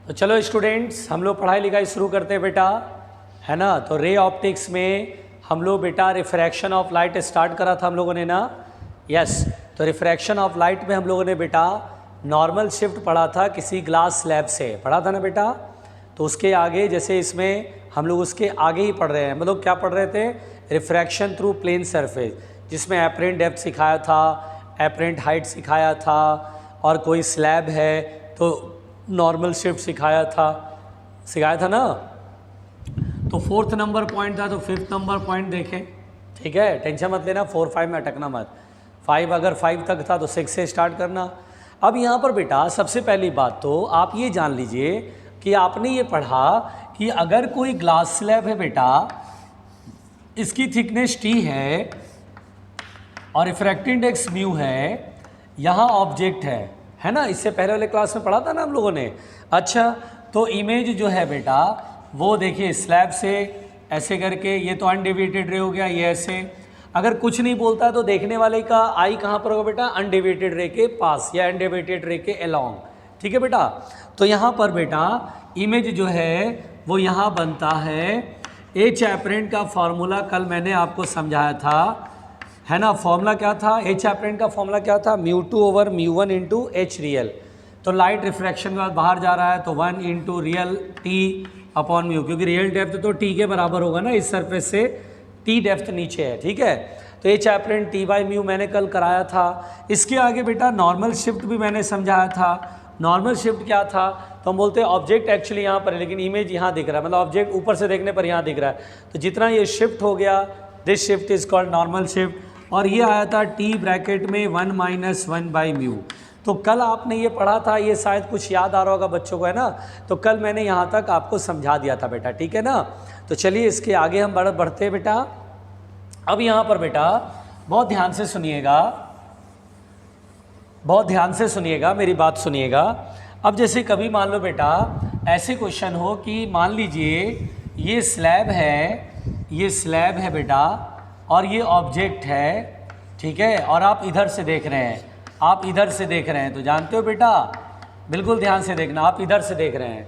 तो चलो स्टूडेंट्स, हम लोग पढ़ाई लिखाई शुरू करते हैं बेटा, है ना। तो रे ऑप्टिक्स में हम लोग बेटा रिफ्रैक्शन ऑफ लाइट स्टार्ट करा था हम लोगों ने ना। यस, तो रिफ्रैक्शन ऑफ लाइट में हम लोगों ने बेटा नॉर्मल शिफ्ट पढ़ा था किसी ग्लास स्लैब से, पढ़ा था ना बेटा। तो उसके आगे जैसे इसमें हम लोग उसके आगे ही पढ़ रहे हैं, मतलब क्या पढ़ रहे थे, रिफ्रैक्शन थ्रू प्लेन सरफेस, जिसमें एपरेंट डेप्थ सिखाया था, एपरेंट हाइट सिखाया था, और कोई स्लैब है तो नॉर्मल शिफ्ट सिखाया था ना। तो 4th नंबर पॉइंट था, तो 5th नंबर पॉइंट देखें, ठीक है। टेंशन मत लेना, 4 5 में अटकना मत। 5 अगर 5 तक था तो 6 से स्टार्ट करना। अब यहाँ पर बेटा सबसे पहली बात तो आप ये जान लीजिए कि आपने ये पढ़ा कि अगर कोई ग्लास स्लैब है बेटा, इसकी थिकनेस T है और रिफ्रैक्टिव इंडेक्स म्यू है, यहाँ ऑब्जेक्ट है ना। इससे पहले वाले क्लास में पढ़ा था ना हम लोगों ने। अच्छा, तो इमेज जो है बेटा वो देखिए स्लैब से ऐसे करके, ये तो अनडेविएटेड रे हो गया, ये ऐसे। अगर कुछ नहीं बोलता है तो देखने वाले का आई कहाँ पर होगा बेटा, अनडेविएटेड रे के पास या अनडेविएटेड रे के अलोंग, ठीक है बेटा। तो यहाँ पर बेटा इमेज जो है वो यहाँ बनता है। एच एपरेंट का फॉर्मूला कल मैंने आपको समझाया था, है ना। फॉर्मूला क्या था, एच एपरेंट का फॉर्मूला क्या था, μ2/μ1 इंटू एच रियल। तो लाइट रिफ्रैक्शन के बाद बाहर जा रहा है तो 1 into real T upon mu, क्योंकि रियल डेप्थ तो टी के बराबर होगा ना इस सरफेस से, टी डेप्थ नीचे है, ठीक है। तो एच एपरेंट T/μ मैंने कल कराया था। इसके आगे बेटा नॉर्मल शिफ्ट भी मैंने समझाया था। नॉर्मल शिफ्ट क्या था, तो हम बोलते हैं ऑब्जेक्ट एक्चुअली यहाँ पर है लेकिन इमेज यहाँ दिख रहा है, मतलब ऑब्जेक्ट ऊपर से देखने पर यहाँ दिख रहा है। तो जितना ये शिफ्ट हो गया, this shift is called normal shift. और ये आया था T ब्रैकेट में 1 - 1/μ। तो कल आपने ये पढ़ा था, ये शायद कुछ याद आ रहा होगा बच्चों को, है ना। तो कल मैंने यहाँ तक आपको समझा दिया था बेटा, ठीक है ना। तो चलिए इसके आगे हम बढ़ते हैं बेटा। अब यहाँ पर बेटा बहुत ध्यान से सुनिएगा, बहुत ध्यान से सुनिएगा, मेरी बात सुनिएगा। अब जैसे कभी मान लो बेटा ऐसे क्वेश्चन हो कि मान लीजिए ये स्लैब है बेटा, और ये ऑब्जेक्ट है, ठीक है। और आप इधर से देख रहे हैं, तो जानते हो बेटा, बिल्कुल ध्यान से देखना, आप इधर से देख रहे हैं।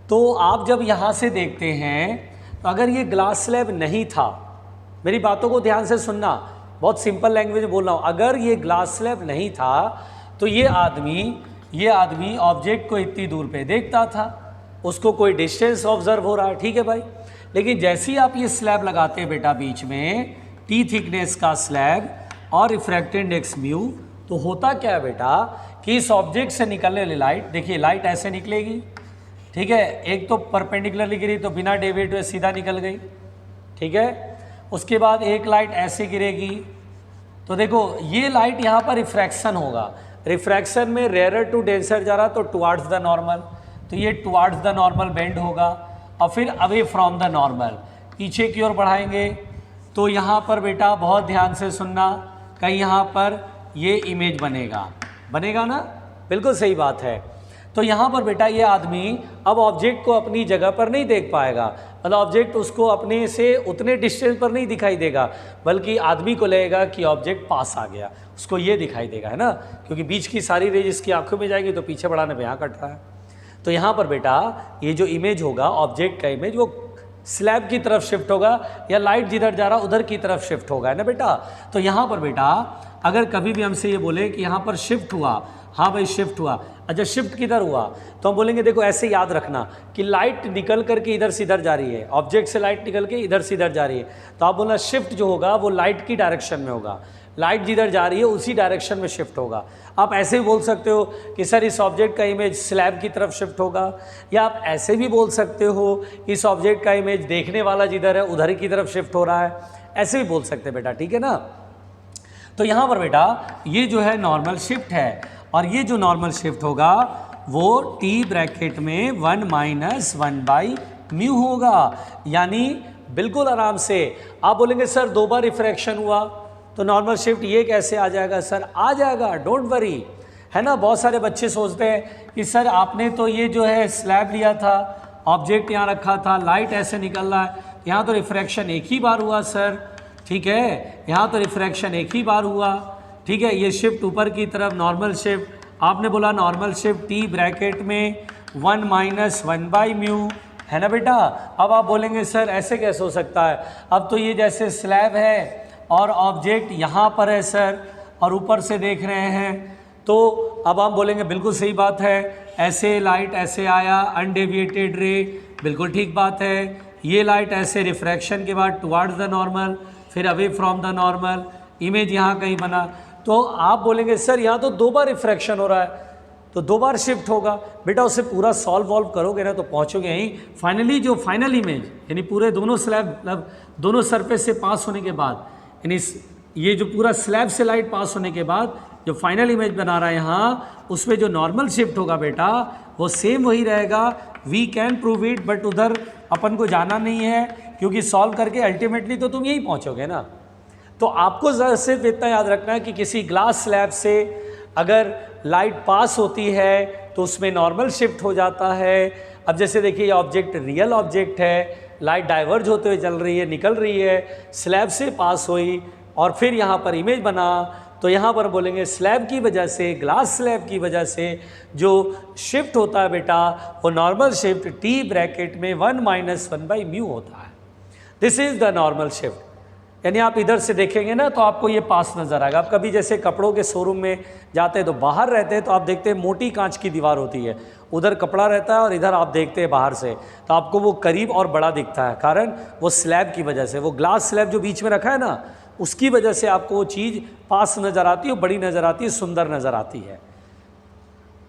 तो आप जब यहाँ से देखते हैं तो अगर ये ग्लास स्लैब नहीं था, मेरी बातों को ध्यान से सुनना, बहुत सिंपल लैंग्वेज में बोल रहा हूँ, अगर ये ग्लास स्लैब नहीं था तो ये आदमी ऑब्जेक्ट को इतनी दूर पे देखता था, उसको कोई डिस्टेंस ऑब्जर्व हो रहा है, ठीक है भाई। लेकिन जैसे ही आप ये स्लैब लगाते हैं बेटा, बीच में टी थिकनेस का स्लैब और रिफ्रैक्टिव इंडेक्स म्यू, तो होता क्या है बेटा कि इस ऑब्जेक्ट से निकलने वाली लाइट, देखिए लाइट ऐसे निकलेगी, ठीक है। एक तो परपेंडिकुलरली गिरी तो बिना डेविएट हुए सीधा निकल गई, ठीक है। उसके बाद एक लाइट ऐसे गिरेगी, तो देखो ये लाइट यहाँ पर रिफ्रैक्शन होगा। रिफ्रैक्शन में रेयर टू डेंसर जा रहा तो टुवार्ड्स द नॉर्मल, तो ये टुवार्ड्स द नॉर्मल बेंड होगा, और फिर अवे फ्रॉम द नॉर्मल पीछे की ओर बढ़ाएंगे। तो यहाँ पर बेटा बहुत ध्यान से सुनना, कहीं यहाँ पर ये इमेज बनेगा ना, बिल्कुल सही बात है। तो यहाँ पर बेटा ये आदमी अब ऑब्जेक्ट को अपनी जगह पर नहीं देख पाएगा, मतलब ऑब्जेक्ट उसको अपने से उतने डिस्टेंस पर नहीं दिखाई देगा, बल्कि आदमी को लगेगा कि ऑब्जेक्ट पास आ गया, उसको ये दिखाई देगा, है ना, क्योंकि बीच की सारी रेज इसकी आंखों में जाएगी तो पीछे बढ़ाने पे यहाँ कट रहा है। तो यहाँ पर बेटा ये जो इमेज होगा, ऑब्जेक्ट का इमेज, वो स्लैब की तरफ शिफ्ट होगा, या लाइट जिधर जा रहा उधर की तरफ शिफ्ट होगा, है ना बेटा। तो यहाँ पर बेटा अगर कभी भी हमसे ये बोले कि यहाँ पर शिफ्ट हुआ, हाँ भाई शिफ्ट हुआ, अच्छा शिफ्ट किधर हुआ, तो हम बोलेंगे देखो ऐसे याद रखना कि लाइट निकल करके इधर से इधर जा रही है, ऑब्जेक्ट से लाइट निकल के इधर से इधर जा रही है, तो आप बोलना शिफ्ट जो होगा वो लाइट की डायरेक्शन में होगा, लाइट जिधर जा रही है उसी डायरेक्शन में शिफ्ट होगा। आप ऐसे भी बोल सकते हो कि सर इस ऑब्जेक्ट का इमेज स्लैब की तरफ शिफ्ट होगा, या आप ऐसे भी बोल सकते हो इस ऑब्जेक्ट का इमेज देखने वाला जिधर है उधर की तरफ शिफ्ट हो रहा है, ऐसे भी बोल सकते हैं बेटा, ठीक है ना। तो यहाँ पर बेटा ये जो है नॉर्मल शिफ्ट है, और ये जो नॉर्मल शिफ्ट होगा वो T ब्रैकेट में 1 - 1/μ होगा। यानी बिल्कुल आराम से आप बोलेंगे सर 2 बार रिफ्रैक्शन हुआ तो नॉर्मल शिफ्ट ये कैसे आ जाएगा, सर आ जाएगा, डोंट वरी, है ना। बहुत सारे बच्चे सोचते हैं कि सर आपने तो ये जो है स्लैब लिया था, ऑब्जेक्ट यहाँ रखा था, लाइट ऐसे निकल रहा है, यहाँ तो रिफ्रैक्शन एक ही बार हुआ सर, ठीक है, यहाँ तो रिफ्रैक्शन एक ही बार हुआ, ठीक है। ये शिफ्ट ऊपर की तरफ नॉर्मल शिफ्ट, आपने बोला नॉर्मल शिफ्ट T ब्रैकेट में 1 माइनस 1/μ, है ना बेटा। अब आप बोलेंगे सर ऐसे कैसे हो सकता है, अब तो ये जैसे स्लैब है और ऑब्जेक्ट यहाँ पर है सर और ऊपर से देख रहे हैं, तो अब हम बोलेंगे बिल्कुल सही बात है, ऐसे लाइट ऐसे आया अनडेविएटेड रे, बिल्कुल ठीक बात है। ये लाइट ऐसे रिफ्रैक्शन के बाद टुवार्ड्स द नॉर्मल, फिर away from the normal, image यहाँ कहीं बना, तो आप बोलेंगे सर यहाँ तो 2 बार रिफ्रैक्शन हो रहा है, तो 2 बार शिफ्ट होगा। बेटा उसे पूरा सॉल्व वॉल्व करोगे ना तो पहुँचोगे यहीं फाइनली, जो फाइनल इमेज यानी पूरे दोनों स्लैब मतलब दोनों सरफेस से पास होने के बाद, यानी ये जो पूरा स्लैब से लाइट पास होने के बाद जो फाइनल इमेज बना रहा है यहाँ, उसमें जो नॉर्मल शिफ्ट होगा बेटा वो सेम वही रहेगा। We can prove it, but उधर अपन को जाना नहीं है, क्योंकि सॉल्व करके अल्टीमेटली तो तुम यहीं पहुँचोगे ना। तो आपको सिर्फ इतना याद रखना है कि किसी ग्लास स्लैब से अगर लाइट पास होती है तो उसमें नॉर्मल शिफ्ट हो जाता है। अब जैसे देखिए ये ऑब्जेक्ट रियल ऑब्जेक्ट है, लाइट डाइवर्ज होते हुए चल रही है, निकल रही है, स्लैब से पास हुई और फिर यहाँ पर इमेज बना, तो यहाँ पर बोलेंगे स्लैब की वजह से, ग्लास स्लैब की वजह से जो शिफ्ट होता है बेटा वो नॉर्मल शिफ्ट टी ब्रैकेट में 1 माइनस 1/μ होता है। This is the normal shift. यानी आप इधर से देखेंगे ना तो आपको ये पास नज़र आएगा। आप कभी जैसे कपड़ों के शोरूम में जाते हैं तो बाहर रहते हैं तो आप देखते हैं मोटी कांच की दीवार होती है, उधर कपड़ा रहता है और इधर आप देखते हैं बाहर से, तो आपको वो करीब और बड़ा दिखता है, कारण वो स्लैब की वजह से, वो ग्लास स्लैब जो बीच में रखा है ना उसकी वजह से आपको वो चीज़ पास नज़र आती है, बड़ी नज़र आती है, सुंदर नज़र आती है।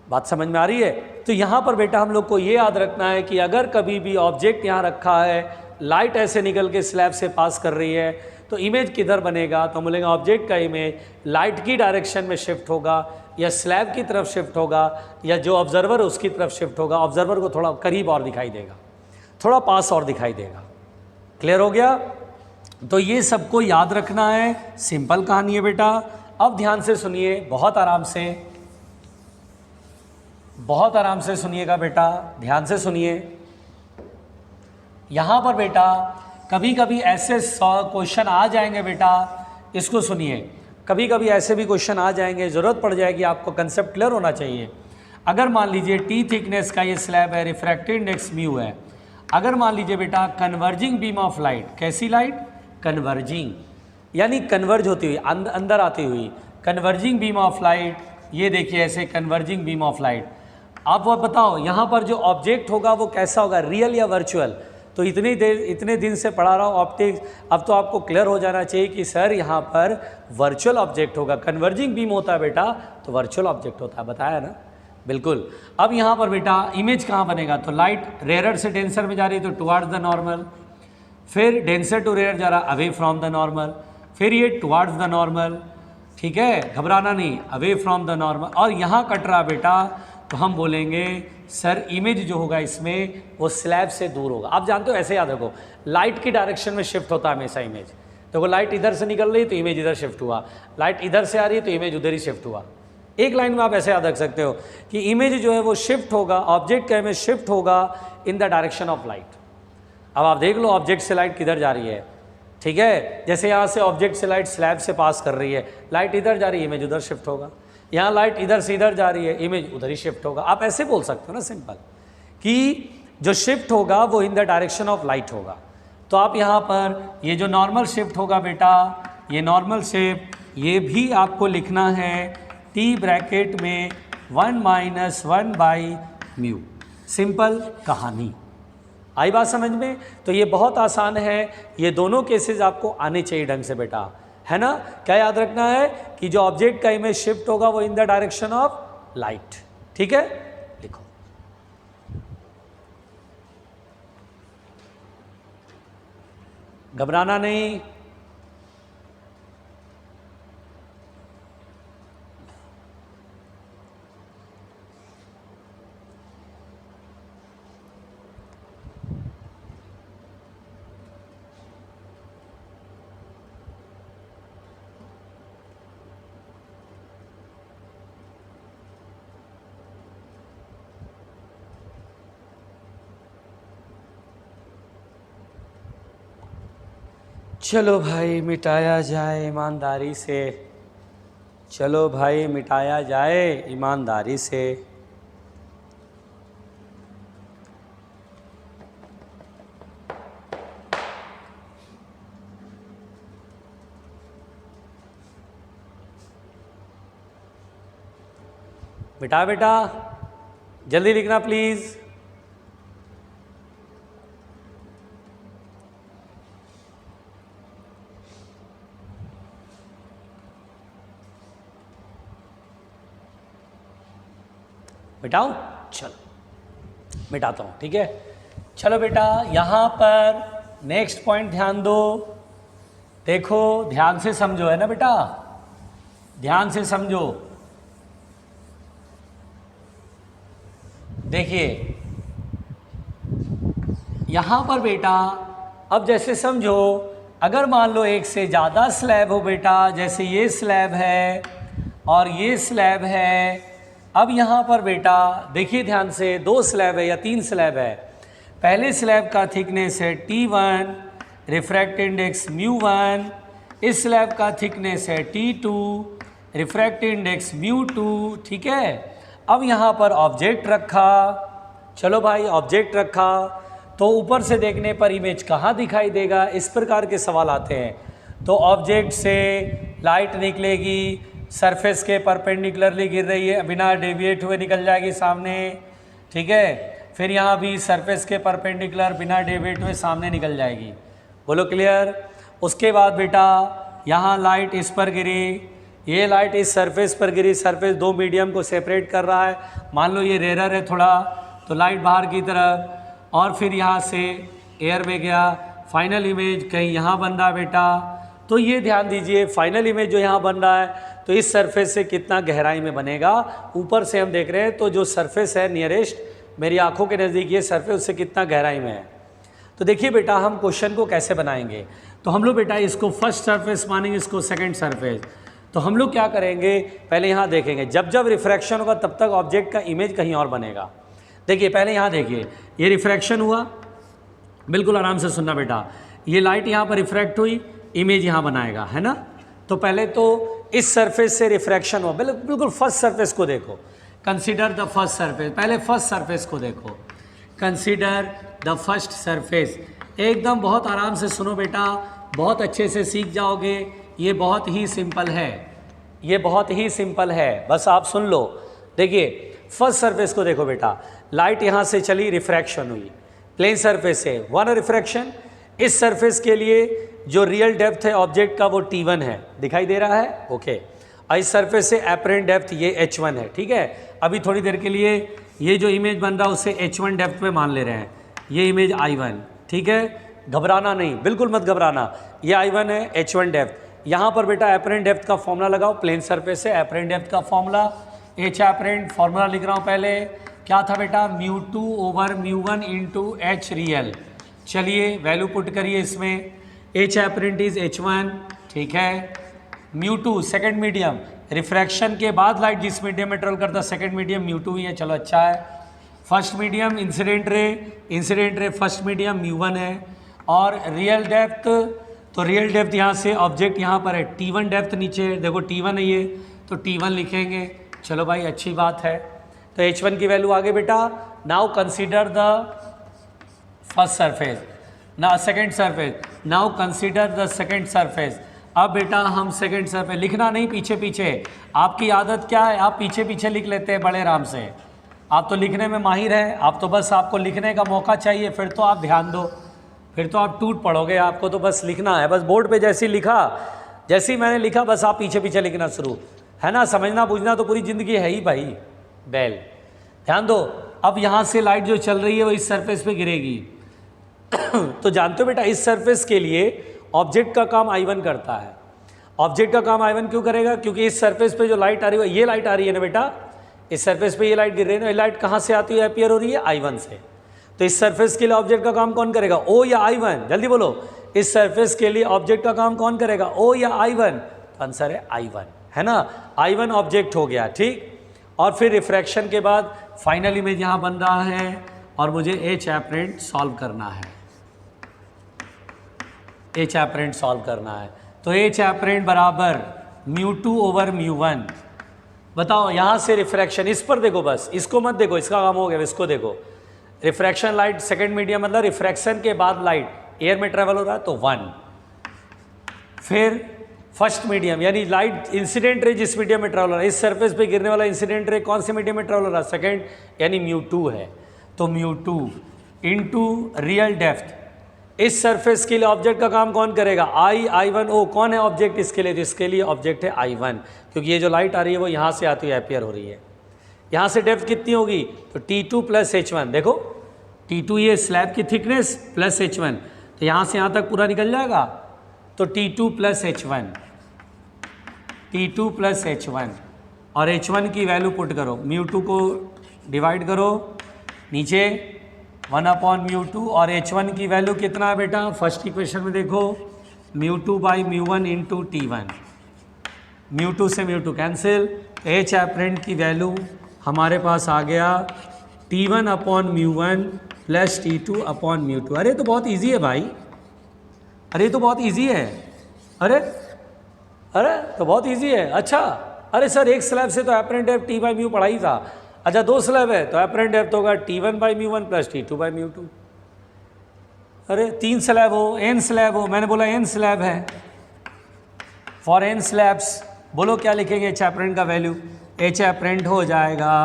बात समझ में आ रही है। तो यहाँ पर बेटा हम लोग को ये याद रखना है कि अगर कभी भी ऑब्जेक्ट यहाँ रखा है, लाइट ऐसे निकल के स्लैब से पास कर रही है, तो इमेज किधर बनेगा, तो बोलेंगे ऑब्जेक्ट का इमेज लाइट की डायरेक्शन में शिफ्ट होगा या स्लैब की तरफ शिफ्ट होगा या जो ऑब्जर्वर है उसकी तरफ शिफ्ट होगा। ऑब्जर्वर को थोड़ा करीब और दिखाई देगा, थोड़ा पास और दिखाई देगा। क्लियर हो गया। तो ये सबको याद रखना है, सिंपल कहानी है बेटा। अब ध्यान से सुनिए, बहुत आराम से सुनिएगा बेटा, ध्यान से सुनिए। यहाँ पर बेटा कभी कभी ऐसे क्वेश्चन आ जाएंगे बेटा, इसको सुनिए, कभी कभी ऐसे भी क्वेश्चन आ जाएंगे, ज़रूरत पड़ जाएगी, आपको कंसेप्ट क्लियर होना चाहिए। अगर मान लीजिए टी थिकनेस का ये स्लैब है, रिफ्रैक्टिव इंडेक्स म्यू है, अगर मान लीजिए बेटा कन्वर्जिंग बीम ऑफ लाइट, कैसी लाइट, कन्वर्जिंग यानी कन्वर्ज होती हुई, अंदर आती हुई, कन्वर्जिंग बीम ऑफ लाइट, ये देखिए ऐसे कन्वर्जिंग बीम ऑफ लाइट। आप वो बताओ यहाँ पर जो ऑब्जेक्ट होगा वो कैसा होगा, रियल या वर्चुअल। तो इतने दिन से पढ़ा रहा हूँ ऑप्टिक्स, अब तो आपको क्लियर हो जाना चाहिए कि सर यहाँ पर वर्चुअल ऑब्जेक्ट होगा, कन्वर्जिंग बीम होता है बेटा तो वर्चुअल ऑब्जेक्ट होता है, बताया ना, बिल्कुल। अब यहाँ पर बेटा इमेज कहाँ बनेगा, तो लाइट रेयर से डेंसर में जा रही है तो टुवार्ड्स द नॉर्मल, फिर डेंसर टू रेयर जा रहा अवे फ्रॉम द नॉर्मल, फिर ये टुवार्ड्स द नॉर्मल, ठीक है, घबराना नहीं, अवे फ्रॉम द नॉर्मल, और यहाँ कट रहा बेटा तो हम बोलेंगे सर इमेज जो होगा इसमें वो स्लैब से दूर होगा। आप जानते हो, ऐसे याद रखो, लाइट की डायरेक्शन में शिफ्ट होता है हमेशा इमेज। देखो लाइट इधर से निकल रही है तो इमेज इधर शिफ्ट हुआ, लाइट इधर से आ रही है तो इमेज उधर ही शिफ्ट हुआ। एक लाइन में आप ऐसे याद रख सकते हो कि इमेज जो है वो शिफ्ट होगा, ऑब्जेक्ट का इमेज शिफ्ट होगा in the direction of light. अब आप देख लो ऑब्जेक्ट से लाइट किधर जा रही है, ठीक है, जैसे यहाँ से ऑब्जेक्ट से लाइट स्लैब से पास कर रही है, लाइट इधर जा रही है, इमेज उधर शिफ्ट होगा। यहाँ लाइट इधर से इधर जा रही है, इमेज उधर ही शिफ्ट होगा। आप ऐसे बोल सकते हो ना सिंपल, कि जो शिफ्ट होगा वो in the direction of light होगा। तो आप यहाँ पर ये जो नॉर्मल शिफ्ट होगा बेटा, ये नॉर्मल शिफ्ट ये भी आपको लिखना है टी ब्रैकेट में 1 माइनस 1/μ। सिंपल कहानी, आई बात समझ में। तो ये बहुत आसान है, ये दोनों केसेस आपको आने चाहिए ढंग से बेटा, है ना। क्या याद रखना है कि जो ऑब्जेक्ट का इमेज शिफ्ट होगा वो in the direction of light, ठीक है, लिखो। घबराना नहीं, चलो भाई मिटाया जाए ईमानदारी से, चलो भाई मिटाया जाए ईमानदारी से। बेटा बेटा जल्दी लिखना प्लीज़। मिटाओ, चलो मिटाता हूँ, ठीक है। चलो बेटा यहाँ पर नेक्स्ट पॉइंट ध्यान दो, देखो ध्यान से समझो, है ना बेटा, ध्यान से समझो। देखिए यहाँ पर बेटा अब जैसे समझो, अगर मान लो एक से ज़्यादा स्लैब हो बेटा, जैसे ये स्लैब है और ये स्लैब है। अब यहाँ पर बेटा देखिए ध्यान से, दो स्लैब है या तीन स्लैब है। पहले स्लैब का थिकनेस है T1, रिफ्रैक्ट इंडेक्स μ1। इस स्लैब का थिकनेस है T2, रिफ्रैक्ट इंडेक्स μ2, ठीक है। अब यहाँ पर ऑब्जेक्ट रखा, चलो भाई ऑब्जेक्ट रखा, तो ऊपर से देखने पर इमेज कहाँ दिखाई देगा, इस प्रकार के सवाल आते हैं। तो ऑब्जेक्ट से लाइट निकलेगी, सरफेस के परपेंडिकुलरली गिर रही है, बिना डेविएट हुए निकल जाएगी सामने, ठीक है। फिर यहाँ भी सरफेस के परपेंडिकुलर बिना डेविएट हुए सामने निकल जाएगी। बोलो क्लियर। उसके बाद बेटा यहाँ लाइट इस पर गिरी, ये लाइट इस सरफेस पर गिरी, सरफेस दो मीडियम को सेपरेट कर रहा है, मान लो ये रेयर है थोड़ा, तो लाइट बाहर की तरफ, और फिर यहाँ से एयर में गया, फाइनल इमेज कहीं यहाँ बन रहा है बेटा। तो ये ध्यान दीजिए, फाइनल इमेज जो यहाँ बन रहा है तो इस सरफेस से कितना गहराई में बनेगा, ऊपर से हम देख रहे हैं तो जो सरफेस है नियरेस्ट मेरी आंखों के नज़दीक ये सरफेस, उससे कितना गहराई में है। तो देखिए बेटा हम क्वेश्चन को कैसे बनाएंगे, तो हम लोग बेटा इसको फर्स्ट सरफेस मानेंगे, इसको सेकंड सरफेस। तो हम लोग क्या करेंगे, पहले यहाँ देखेंगे, जब जब रिफ्रैक्शन होगा तब तक ऑब्जेक्ट का इमेज कहीं और बनेगा। देखिए पहले यहाँ देखिए, ये रिफ्रैक्शन हुआ, बिल्कुल आराम से सुनना बेटा, ये लाइट यहाँ पर रिफ्रैक्ट हुई, इमेज यहाँ बनाएगा, है ना। तो पहले तो इस सरफेस से रिफ्रैक्शन हुआ, बिल्कुल फर्स्ट सरफेस को देखो, कंसीडर द फर्स्ट सरफेस, पहले फर्स्ट सरफेस को देखो, कंसीडर द फर्स्ट सरफेस। एकदम बहुत आराम से सुनो बेटा, बहुत अच्छे से सीख जाओगे, ये बहुत ही सिंपल है, ये बहुत ही सिंपल है, बस आप सुन लो। देखिए फर्स्ट सरफेस को देखो बेटा, लाइट यहाँ से चली, रिफ्रैक्शन हुई, प्लेन सरफेस से वन रिफ्रैक्शन। इस सरफेस के लिए जो रियल डेप्थ है ऑब्जेक्ट का वो T1 है, दिखाई दे रहा है, ओके। इस सरफेस से एपरेंट डेप्थ ये H1 है, ठीक है। अभी थोड़ी देर के लिए ये जो इमेज बन रहा है उसे H1 डेप्थ पे मान ले रहे हैं, ये इमेज I1, ठीक है। घबराना नहीं, बिल्कुल मत घबराना, ये I1 है, H1 डेप्थ। यहाँ पर बेटा एपरेंट डेप्थ का फॉर्मूला लगाओ, प्लेन सरफेस से एपरेंट डेप्थ का फॉर्मूला, H एपरेंट फॉर्मूला लिख रहा हूँ पहले, क्या था बेटा, μ2/μ1 इंटू H रियल। चलिए वैल्यू पुट करिए इसमें, H एपरेंट इज H1, ठीक है। μ2 सेकेंड मीडियम, रिफ्रैक्शन के बाद लाइट जिस मीडियम में ट्रेवल करता है सेकेंड मीडियम μ2 ही है, चलो अच्छा है। First medium incident ray first medium μ1 है, और रियल डेप्थ, तो रियल डेप्थ यहाँ से ऑब्जेक्ट यहाँ पर है, T1 डेप्थ नीचे देखो T1 है ये, तो T1 लिखेंगे, चलो भाई अच्छी बात है। तो H1 की वैल्यू आगे बेटा। Now consider the first surface, ना second surface, now consider the second surface. अब बेटा हम सेकेंड सरफेस, लिखना नहीं पीछे पीछे, आपकी आदत क्या है, आप पीछे पीछे लिख लेते हैं बड़े आराम से, आप तो लिखने में माहिर हैं, आप तो बस आपको लिखने का मौका चाहिए, फिर तो आप ध्यान दो, फिर तो आप टूट पड़ोगे, आपको तो बस लिखना है, बस बोर्ड पे जैसे ही लिखा, जैसे ही मैंने लिखा बस आप पीछे पीछे लिखना शुरू, है ना। समझना बूझना तो पूरी ज़िंदगी है ही भाई। बैल ध्यान दो, अब यहाँ से लाइट जो चल रही है वो इस सरफेस पे गिरेगी तो जानते हो बेटा इस सरफेस के लिए ऑब्जेक्ट का काम I1 करता है। ऑब्जेक्ट का काम I1 क्यों करेगा, क्योंकि इस सरफेस पे जो लाइट आ रही है, ये लाइट आ रही है ना बेटा, इस सरफेस पे ये लाइट गिर रही है ना, ये लाइट कहाँ से आती है, अपीयर हो रही है I1 से। तो इस सरफेस के लिए ऑब्जेक्ट का काम कौन करेगा, O या I1, जल्दी बोलो, इस सरफेस के लिए ऑब्जेक्ट का काम कौन करेगा, O या I1, तो आंसर है I1, है ना। I1 ऑब्जेक्ट हो गया, ठीक। और फिर रिफ्रैक्शन के बाद फाइनल इमेज यहाँ बन रहा है, और मुझे H एपरेंट सॉल्व करना है, H एपरेंट सॉल्व करना है। तो H एपरेंट बराबर μ2/μ1। बताओ यहाँ से रिफ्रैक्शन, इस पर देखो बस, इसको मत देखो, इसका काम हो गया, इसको देखो। रिफ्रैक्शन लाइट सेकेंड मीडियम मतलब रिफ्रैक्शन के बाद लाइट एयर में ट्रेवल हो रहा है तो 1, फिर फर्स्ट मीडियम यानी लाइट इंसिडेंट रे जिस मीडियम में ट्रेवल हो रहा है, इस सरफेस पे गिरने वाला इंसिडेंट रे कौन से मीडियम में ट्रेवल हो रहा है, सेकेंड, यानी μ2 है। तो μ2 इंटू रियल डेप्थ, इस सरफेस के लिए ऑब्जेक्ट का काम कौन करेगा, I1O कौन है ऑब्जेक्ट इसके लिए, तो इसके लिए ऑब्जेक्ट है I1, क्योंकि ये जो लाइट आ रही है वो यहाँ से आती हुई अपीयर हो रही है। यहाँ से डेप्थ कितनी होगी, तो T2 प्लस H1, देखो T2 ये स्लैब की थिकनेस प्लस H1, तो यहाँ से यहाँ तक पूरा निकल जाएगा, तो T2 plus H1, T2 plus H1, और H1 की वैल्यू पुट करो, μ2 को डिवाइड करो नीचे 1/μ2, और H1 की वैल्यू कितना है बेटा, फर्स्ट इक्वेशन में देखो μ2 बाई μ1 इंटू T1, μ2 से μ2 कैंसिल, H एपरेंट की वैल्यू हमारे पास आ गया T1/μ1 प्लस T2/μ2। अरे तो बहुत इजी है भाई, अरे तो बहुत इजी है, अरे तो बहुत इजी है। अच्छा अरे सर एक स्लैब से तो एपरेंट डेप्थ T/μ पढ़ा ही था, अच्छा दो स्लैब है तो एपरेंट डेप्थ होगा T1/μ1 प्लस T2/μ2। अरे तीन स्लैब हो, n स्लैब हो, मैंने बोला n स्लैब है, फॉर n स्लैब्स बोलो क्या लिखेंगे H एपरेंट का वैल्यू, H एपरेंट हो जाएगा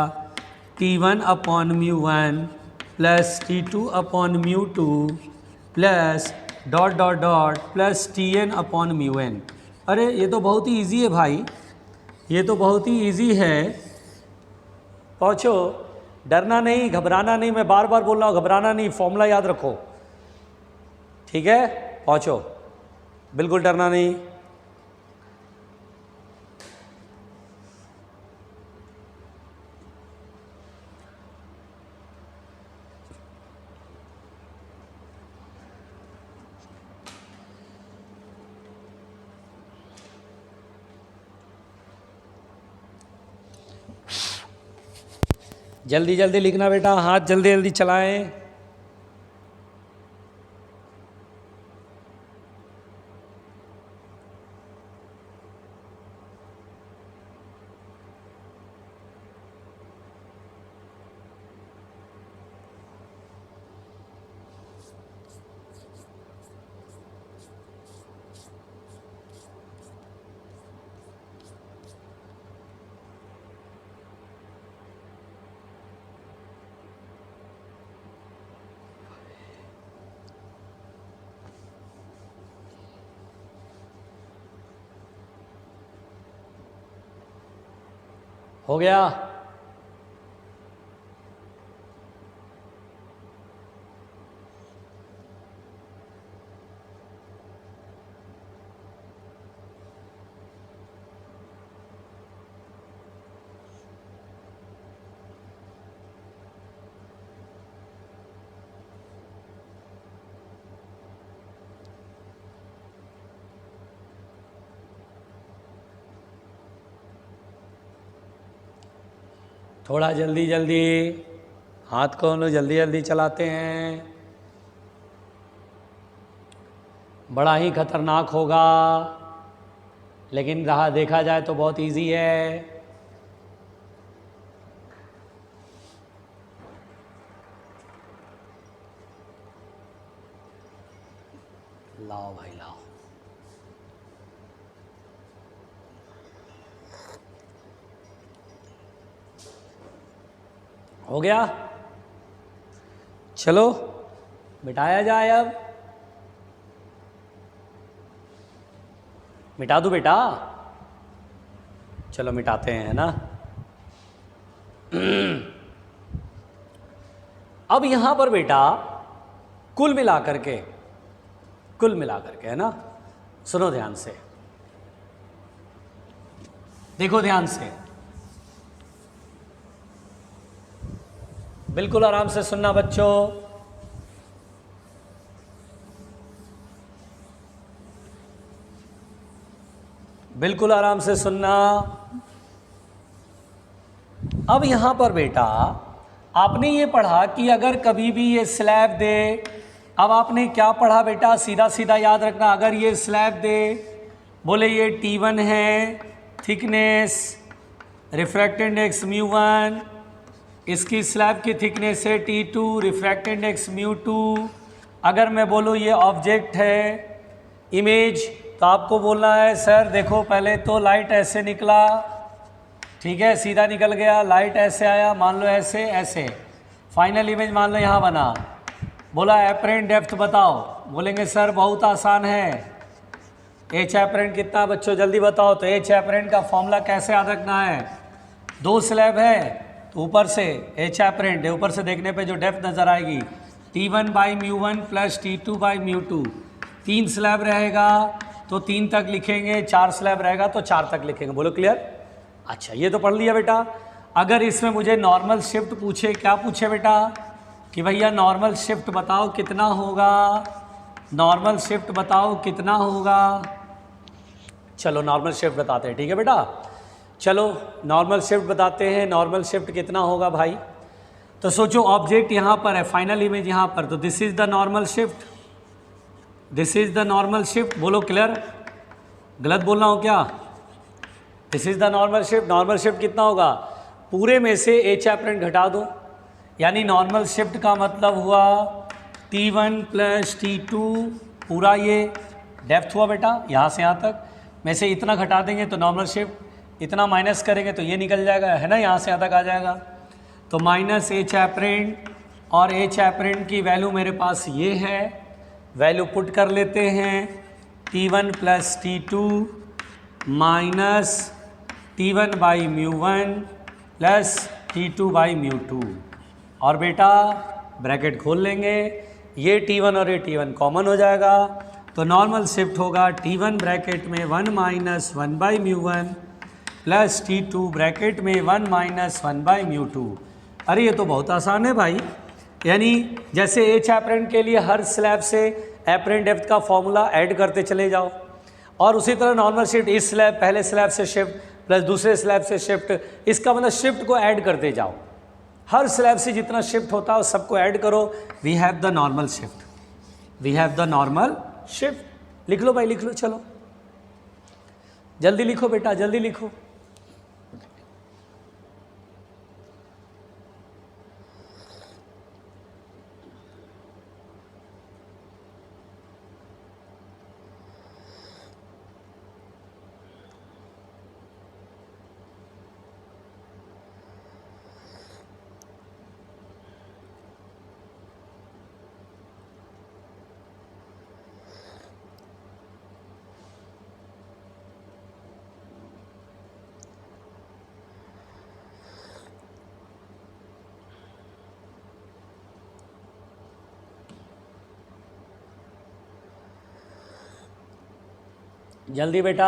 T1/μ1 plus T2/μ2 plus dot dot dot plus Tn/μn। अरे ये तो बहुत ही इजी है भाई, ये तो बहुत ही इजी है, पहुँचो, डरना नहीं, घबराना नहीं, मैं बार बार बोल रहा हूँ घबराना नहीं, फॉर्मूला याद रखो, ठीक है, पहुँचो, बिल्कुल डरना नहीं। जल्दी जल्दी लिखना बेटा, हाथ जल्दी जल्दी चलाएं। हो गया, थोड़ा जल्दी जल्दी, हाथ को हम लोग जल्दी जल्दी चलाते हैं, बड़ा ही खतरनाक होगा, लेकिन रहा देखा जाए तो बहुत इजी है। लाओ भाई लाओ, हो गया, चलो मिटाया जाए, अब मिटा दूं बेटा, चलो मिटाते हैं ना। अब यहां पर बेटा कुल मिलाकर के है ना, सुनो ध्यान से, देखो ध्यान से, बिल्कुल आराम से सुनना बच्चों, बिल्कुल आराम से सुनना। अब यहां पर बेटा आपने ये पढ़ा कि अगर कभी भी ये स्लैब दे, अब आपने क्या पढ़ा बेटा, सीधा सीधा याद रखना, अगर ये स्लैब दे, बोले ये T1 है थिकनेस, रिफ्रैक्ट इंडेक्स μ1, इसकी स्लैब की थिकनेस है T2, रिफ्रैक्ट इंडेक्स μ2, अगर मैं बोलूँ ये ऑब्जेक्ट है इमेज, तो आपको बोलना है सर देखो पहले तो लाइट ऐसे निकला, ठीक है, सीधा निकल गया, लाइट ऐसे आया, मान लो ऐसे ऐसे, फाइनल इमेज मान लो यहाँ बना, बोला एपरेंट डेप्थ बताओ, बोलेंगे सर बहुत आसान है, एच एपरेंट कितना बच्चों जल्दी बताओ। तो एच एपरेंट का फॉर्मूला कैसे याद रखना है, दो स्लैब है तो ऊपर से एच एपरेंट है, ऊपर से देखने पे जो डेप्थ नज़र आएगी T1/μ1 प्लस T2/μ2, 3 स्लैब रहेगा तो 3 तक लिखेंगे, 4 स्लैब रहेगा तो 4 तक लिखेंगे। बोलो क्लियर। अच्छा ये तो पढ़ लिया बेटा। अगर इसमें मुझे नॉर्मल शिफ्ट पूछे, क्या पूछे बेटा कि भैया नॉर्मल शिफ्ट बताओ कितना होगा, नॉर्मल शिफ्ट बताओ कितना होगा। चलो नॉर्मल शिफ्ट बताते हैं, ठीक है बेटा, चलो नॉर्मल शिफ्ट बताते हैं। नॉर्मल शिफ्ट कितना होगा भाई, तो सोचो ऑब्जेक्ट यहाँ पर है, फाइनल इमेज यहाँ पर, तो this is the normal shift, this is the normal shift. बोलो क्लियर, गलत बोल रहा हूँ क्या, this is the normal shift. Normal shift कितना होगा, पूरे में से एच एपरेंट घटा दो, यानी नॉर्मल शिफ्ट का मतलब हुआ T1 प्लस T2, पूरा ये डेप्थ हुआ बेटा यहाँ से यहाँ तक, में से इतना घटा देंगे तो नॉर्मल शिफ्ट, इतना माइनस करेंगे तो ये निकल जाएगा, है ना, यहाँ से यहाँ तक आ जाएगा। तो माइनस एच एपरेंट, और एच एपरेंट की वैल्यू मेरे पास ये है, वैल्यू पुट कर लेते हैं, T1 plus T2 minus T1/μ1 plus T2/μ2, और बेटा ब्रैकेट खोल लेंगे, ये T1 और ये T1 कॉमन हो जाएगा, तो नॉर्मल शिफ्ट होगा T1 ब्रैकेट में 1 माइनस 1/μ1 प्लस T2 ब्रैकेट में 1 माइनस 1/μ2। अरे ये तो बहुत आसान है भाई, यानी जैसे एच एपरेंट के लिए हर स्लैब से एपरेंट डेप्थ का फॉर्मूला ऐड करते चले जाओ, और उसी तरह नॉर्मल शिफ्ट इस स्लैब, पहले स्लैब से शिफ्ट प्लस दूसरे स्लैब से शिफ्ट, इसका मतलब शिफ्ट को ऐड करते जाओ, हर स्लैब से जितना शिफ्ट होता है सबको ऐड करो, we have the normal shift, we have the normal shift. लिख लो भाई, लिख लो, चलो जल्दी लिखो बेटा, जल्दी लिखो। जल्दी बेटा,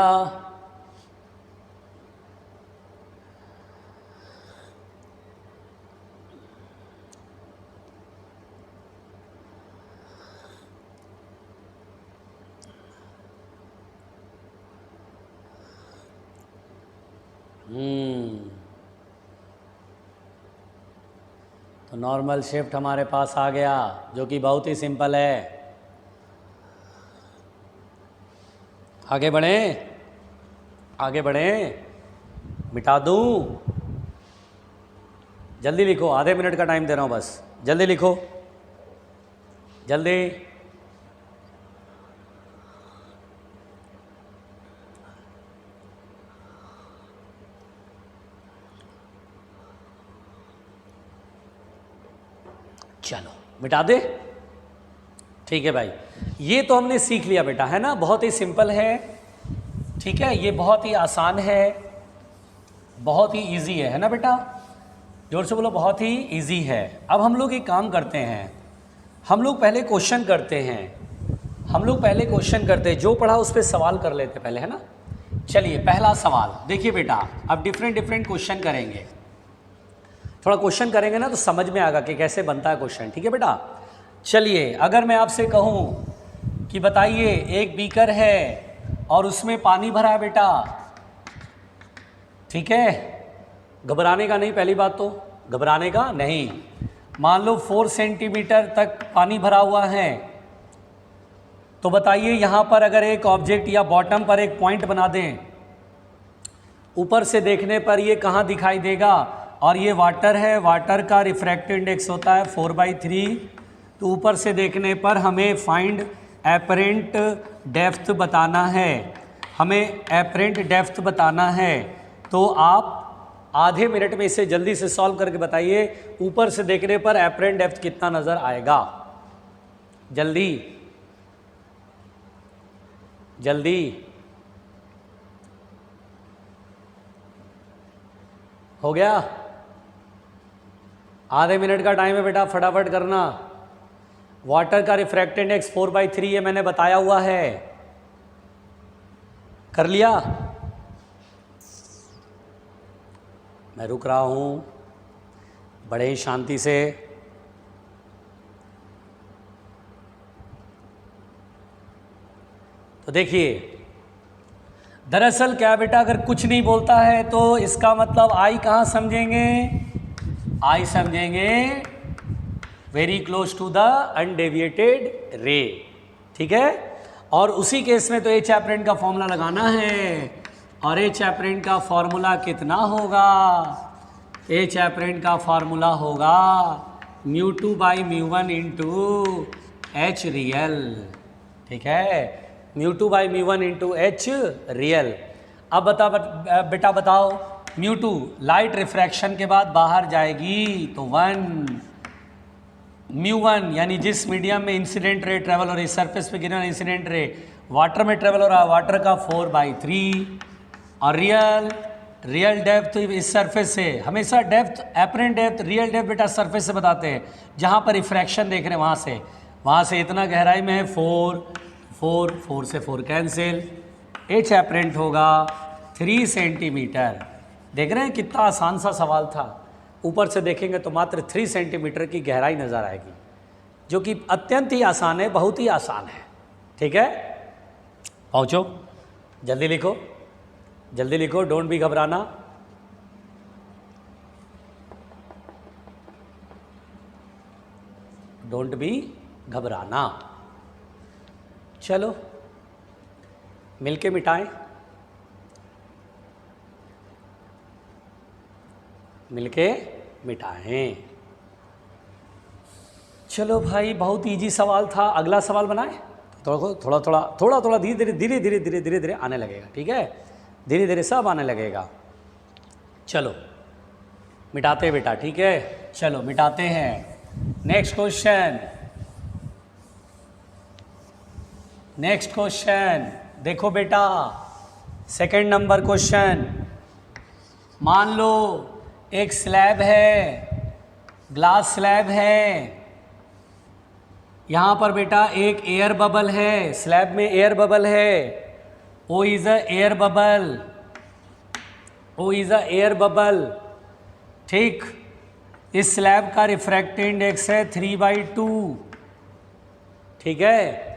तो नॉर्मल शिफ्ट हमारे पास आ गया, जो कि बहुत ही सिंपल है। आगे बढ़ें, आगे बढ़ें, मिटा दूं, जल्दी लिखो, आधे मिनट का टाइम दे रहा हूं बस, जल्दी लिखो, जल्दी। चलो मिटा दे, ठीक है भाई, ये तो हमने सीख लिया बेटा, है ना, बहुत ही सिंपल है, ठीक है, ये बहुत ही आसान है, बहुत ही इजी है ना बेटा, जोर से बोलो, बहुत ही इजी है। अब हम लोग एक काम करते हैं, हम लोग पहले क्वेश्चन करते हैं, हम लोग पहले क्वेश्चन करते हैं, जो पढ़ा उस पर सवाल कर लेते पहले, है ना। चलिए पहला सवाल देखिए बेटा, अब डिफरेंट डिफरेंट क्वेश्चन करेंगे, थोड़ा क्वेश्चन करेंगे ना तो समझ में आएगा कि कैसे बनता है क्वेश्चन, ठीक है बेटा। चलिए अगर मैं आपसे कहूँ कि बताइए एक बीकर है और उसमें पानी भरा है बेटा, ठीक है, घबराने का नहीं, पहली बात तो घबराने का नहीं। मान लो 4 सेंटीमीटर तक पानी भरा हुआ है, तो बताइए यहाँ पर अगर एक ऑब्जेक्ट या बॉटम पर एक पॉइंट बना दें, ऊपर से देखने पर ये कहाँ दिखाई देगा, और ये वाटर है, वाटर का रिफ्रैक्टिव इंडेक्स होता है 4/3, तो ऊपर से देखने पर हमें फाइंड एपरेंट डेप्थ बताना है, हमें एपरेंट डेप्थ बताना है, तो आप आधे मिनट में इसे जल्दी से सॉल्व करके बताइए। ऊपर से देखने पर एपरेंट डेप्थ कितना नजर आएगा? जल्दी जल्दी, हो गया? आधे मिनट का टाइम है बेटा, फटाफट करना। वाटर का रिफ्रैक्टेड इंडेक्स 4/3 है, मैंने बताया हुआ है। कर लिया? मैं रुक रहा हूं बड़े ही शांति से। तो देखिए, दरअसल क्या बेटा, अगर कुछ नहीं बोलता है तो इसका मतलब आई कहाँ समझेंगे? आई समझेंगे very close to the undeviated ray, ठीक है। और उसी केस में तो एच एपरेंट का फॉर्मूला लगाना है, और एच एपरेंट का फॉर्मूला कितना होगा? एच एपरेंट का फॉर्मूला होगा μ2/μ1 इंटू एच रियल, ठीक है, μ2/μ1 इंटू एच रियल। अब बेटा बताओ, μ2 लाइट रिफ्रैक्शन के बाद बाहर जाएगी तो 1, μ1 यानी जिस मीडियम में इंसिडेंट रे ट्रेवल हो रही, सरफेस पे गिरना इंसिडेंट रे, वाटर में ट्रेवल हो रहा है, वाटर का 4/3, और रियल डेप्थ इस सरफेस से, हमेशा depth apparent depth real depth बेटा सरफेस से बताते हैं, जहाँ पर रिफ्रैक्शन देख रहे हैं वहाँ से इतना गहराई में है 4 से 4 कैंसिल, एच एपरेंट होगा 3 सेंटीमीटर। देख रहे हैं कितना आसान सा सवाल था। ऊपर से देखेंगे तो मात्र 3 सेंटीमीटर की गहराई नज़र आएगी, जो कि अत्यंत ही आसान है, बहुत ही आसान है, ठीक है। पहुँचो, जल्दी लिखो, जल्दी लिखो, डोंट बी घबराना। डोंट बी घबराना। चलो मिलके मिटाएं, मिलके मिटाएं। चलो भाई, बहुत इजी सवाल था। अगला सवाल बनाएं। थोड़ा थोड़ा धीरे धीरे आने लगेगा, ठीक है, धीरे धीरे सब आने लगेगा। चलो मिटाते हैं बेटा, ठीक है, चलो मिटाते हैं। नेक्स्ट क्वेश्चन देखो बेटा, सेकंड नंबर क्वेश्चन। मान लो एक स्लैब है, ग्लास स्लैब है, यहाँ पर बेटा एक एयर बबल है, स्लैब में एयर बबल है, O is a air bubble, O is a air bubble, ठीक। इस स्लैब का रिफ्रैक्टिव इंडेक्स है 3/2, ठीक है।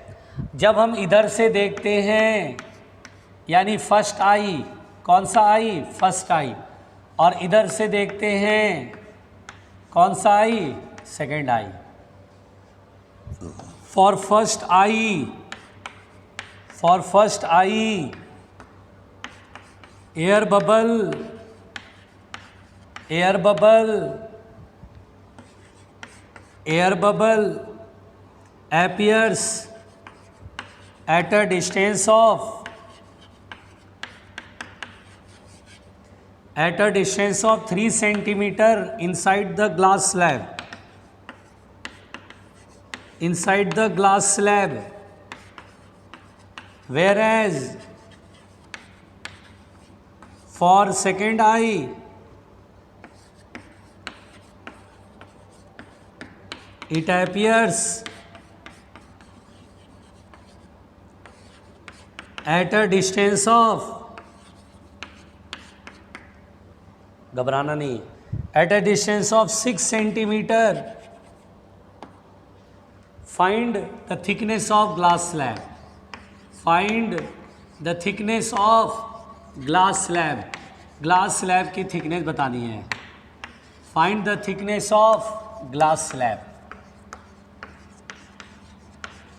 जब हम इधर से देखते हैं, यानी फर्स्ट आई, कौन सा आई? फर्स्ट आई, और इधर से देखते हैं कौन सा eye? Second eye. For first eye air bubble appears at a distance of 3 centimeter inside the glass slab, whereas for second eye it appears at a distance of, घबराना नहीं, at a distance of 6 centimeter. Find the thickness of glass slab. Find the thickness of glass slab. Glass slab की thickness बतानी है। Find the thickness of glass slab.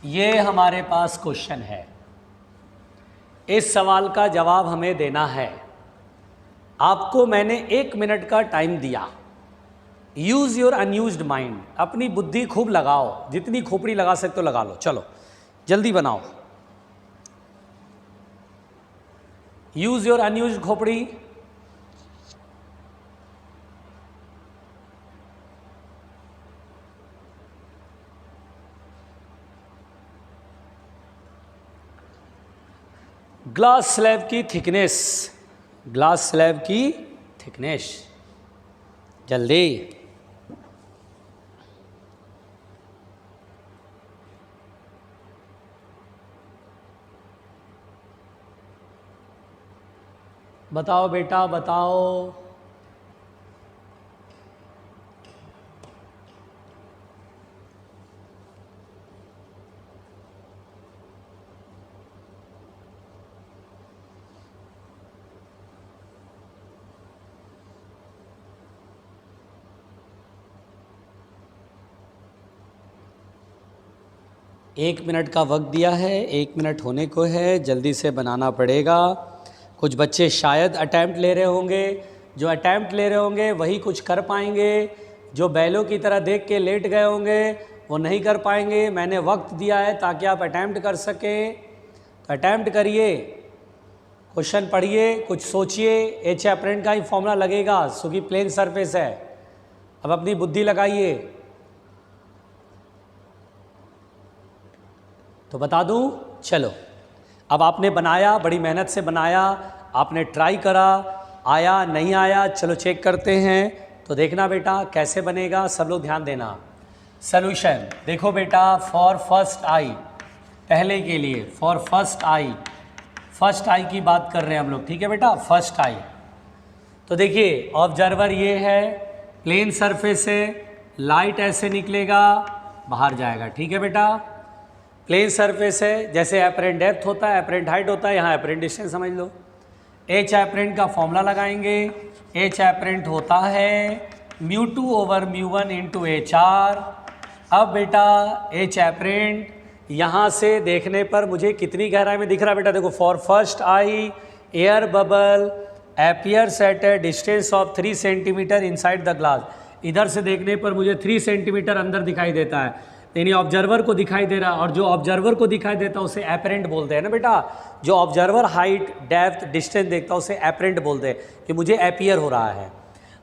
ये हमारे पास question है। इस सवाल का जवाब हमें देना है। आपको मैंने 1 मिनट का टाइम दिया। यूज़ योर अनयूज्ड माइंड, अपनी बुद्धि खूब लगाओ, जितनी खोपड़ी लगा सकते हो लगा लो। चलो जल्दी बनाओ। यूज योर अनयूज्ड खोपड़ी। ग्लास स्लैब की थिकनेस, ग्लास स्लैब की थिकनेस, जल्दी। बताओ बेटा बताओ। एक मिनट का वक्त दिया है, 1 मिनट होने को है, जल्दी से बनाना पड़ेगा। कुछ बच्चे शायद अटैम्प्ट ले रहे होंगे, जो अटैम्प्ट ले रहे होंगे वही कुछ कर पाएंगे, जो बैलों की तरह देख के लेट गए होंगे वो नहीं कर पाएंगे। मैंने वक्त दिया है ताकि आप अटैम्प्ट कर सकें, तो अटैम्प्ट करिए, क्वेश्चन पढ़िए, कुछ सोचिए। एच एपरेंट का ही फॉर्मूला लगेगा, क्योंकि प्लेन सरफेस है। अब अपनी बुद्धि लगाइए। तो बता दूं, चलो अब आपने बनाया, बड़ी मेहनत से बनाया, आपने ट्राई करा, आया नहीं आया, चलो चेक करते हैं। तो देखना बेटा कैसे बनेगा, सब लोग ध्यान देना। सॉल्यूशन देखो बेटा, फॉर फर्स्ट आई, पहले के लिए, फॉर फर्स्ट आई, फर्स्ट आई की बात कर रहे हैं हम लोग, ठीक है बेटा, फर्स्ट आई। तो देखिए ऑब्जर्वर ये है, प्लेन सरफेस है, लाइट ऐसे निकलेगा, बाहर जाएगा, ठीक है बेटा। प्लेन सरफेस है, जैसे एपरेंट डेप्थ होता है, एपरेंट हाइट होता है, यहाँ एपरेंट डिस्टेंस समझ लो। एच एपरेंट का फॉर्मूला लगाएंगे, एच एपरेंट होता है μ2/μ1 इंटू एच आर। अब बेटा एच एपरेंट यहाँ से देखने पर मुझे कितनी गहराई में दिख रहा है बेटा, देखो, for first eye air bubble appears at a distance of 3 centimetre inside the glass. इधर से देखने पर मुझे 3 सेंटीमीटर अंदर दिखाई देता है, यानी ऑब्जर्वर को दिखाई दे रहा है, और जो ऑब्जर्वर को दिखाई देता है उसे एपरेंट बोलते हैं ना बेटा। जो ऑब्जर्वर हाइट डेप्थ डिस्टेंस देखता है उसे एपरेंट बोलते हैं कि मुझे एपियर हो रहा है।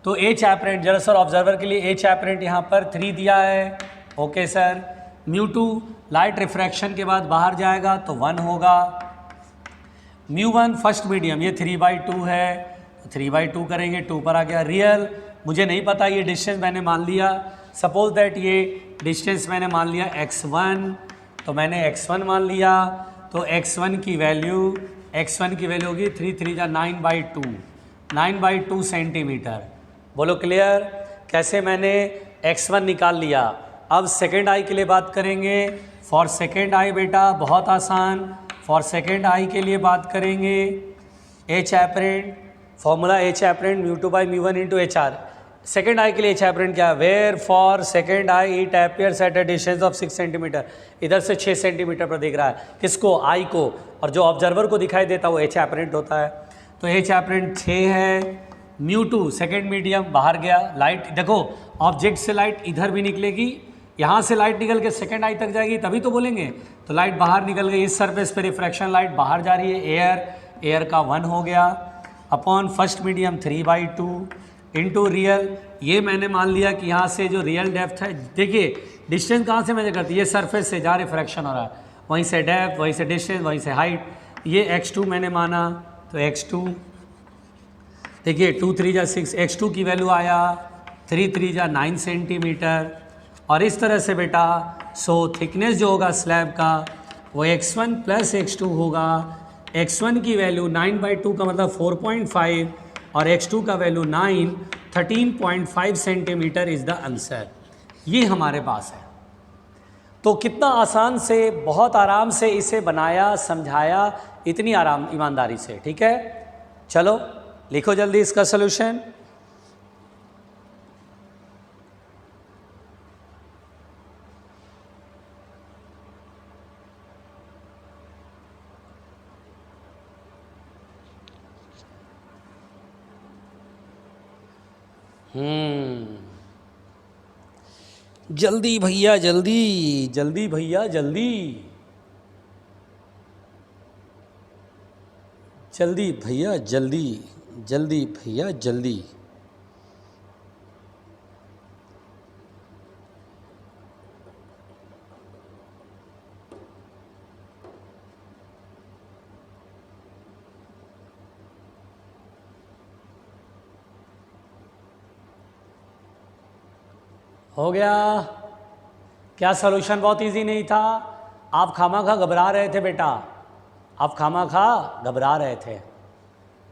तो एच एपरेंट, जरा सर ऑब्जर्वर के लिए एच एपरेंट यहाँ पर 3 दिया है, ओके सर। μ2 लाइट रिफ्रैक्शन के बाद बाहर जाएगा तो 1 होगा। μ1 फर्स्ट मीडियम, ये 3/2 है, 3/2 करेंगे, 2 पर आ गया। रियल मुझे नहीं पता, ये डिस्टेंस मैंने मान लिया, सपोज दैट ये डिस्टेंस मैंने मान लिया x1, तो मैंने x1 मान लिया। तो x1 की वैल्यू होगी 3 3 जा 9/2, 9/2 सेंटीमीटर। बोलो क्लियर, कैसे मैंने x1 निकाल लिया। अब सेकेंड आई के लिए बात करेंगे। फॉर सेकेंड आई बेटा बहुत आसान, फॉर सेकेंड आई के लिए बात करेंगे। H apparent formula, h apparent μ2/μ1 into h R. Second eye के लिए एच एपरेंट क्या है, where for second eye it appears at a distance of 6 centimetre. इधर से 6 सेंटीमीटर पर दिख रहा है, किसको, आई को, और जो ऑब्जर्वर को दिखाई देता है वो एच एपरेंट होता है। तो एच एपरेंट 6 है। μ2 सेकेंड मीडियम बाहर गया, लाइट देखो ऑब्जेक्ट से लाइट इधर भी निकलेगी, यहाँ से लाइट निकल के सेकेंड आई तक जाएगी तभी तो बोलेंगे। तो लाइट बाहर निकल गई, इस सरफेस पे रिफ्रैक्शन लाइट बाहर जा रही है, एयर का 1 हो गया, upon first medium 3/2 into real. ये मैंने मान लिया कि यहाँ से जो रियल डेप्थ है, देखिए डिस्टेंस कहाँ से मेजर करती है, ये सरफेस से जहाँ रिफ्रैक्शन हो रहा है, वहीं से डेप्थ, वहीं से डिस्टेंस, वहीं से हाइट। ये x2 मैंने माना, तो x2 देखिए 2 3 जा 6, x2 की वैल्यू आया 3 3 जा 9 सेंटीमीटर। और इस तरह से बेटा सो थिकनेस जो होगा स्लैब का वो x1 प्लस x2 होगा। x1 की वैल्यू 9/2 का मतलब 4.5 और x2 का value 9, 13.5 centimetre is the answer. ये हमारे पास है। तो कितना आसान से, बहुत आराम से इसे बनाया, समझाया, इतनी आराम ईमानदारी से, ठीक है। चलो लिखो जल्दी इसका सलूशन। जल्दी भैया जल्दी, जल्दी भैया जल्दी। जल्दी भैया जल्दी, जल्दी भैया जल्दी। हो गया क्या? सॉल्यूशन बहुत इजी नहीं था? आप खामाखा घबरा रहे थे बेटा, आप खामाखा घबरा रहे थे।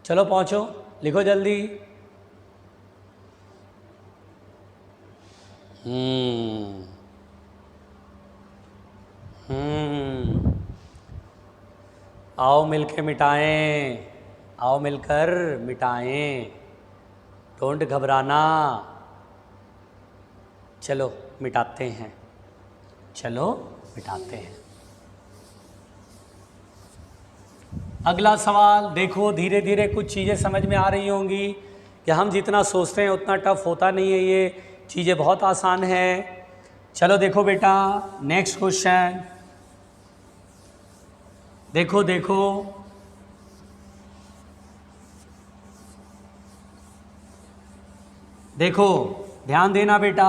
चलो पहुँचो, लिखो जल्दी। आओ मिलके मिटाएं, आओ मिलकर मिटाएं, डोंट घबराना। चलो मिटाते हैं, चलो मिटाते हैं। अगला सवाल देखो, धीरे धीरे कुछ चीज़ें समझ में आ रही होंगी कि हम जितना सोचते हैं उतना टफ होता नहीं है, ये चीज़ें बहुत आसान है। चलो देखो बेटा, नेक्स्ट क्वेश्चन देखो देखो, देखो ध्यान देना बेटा।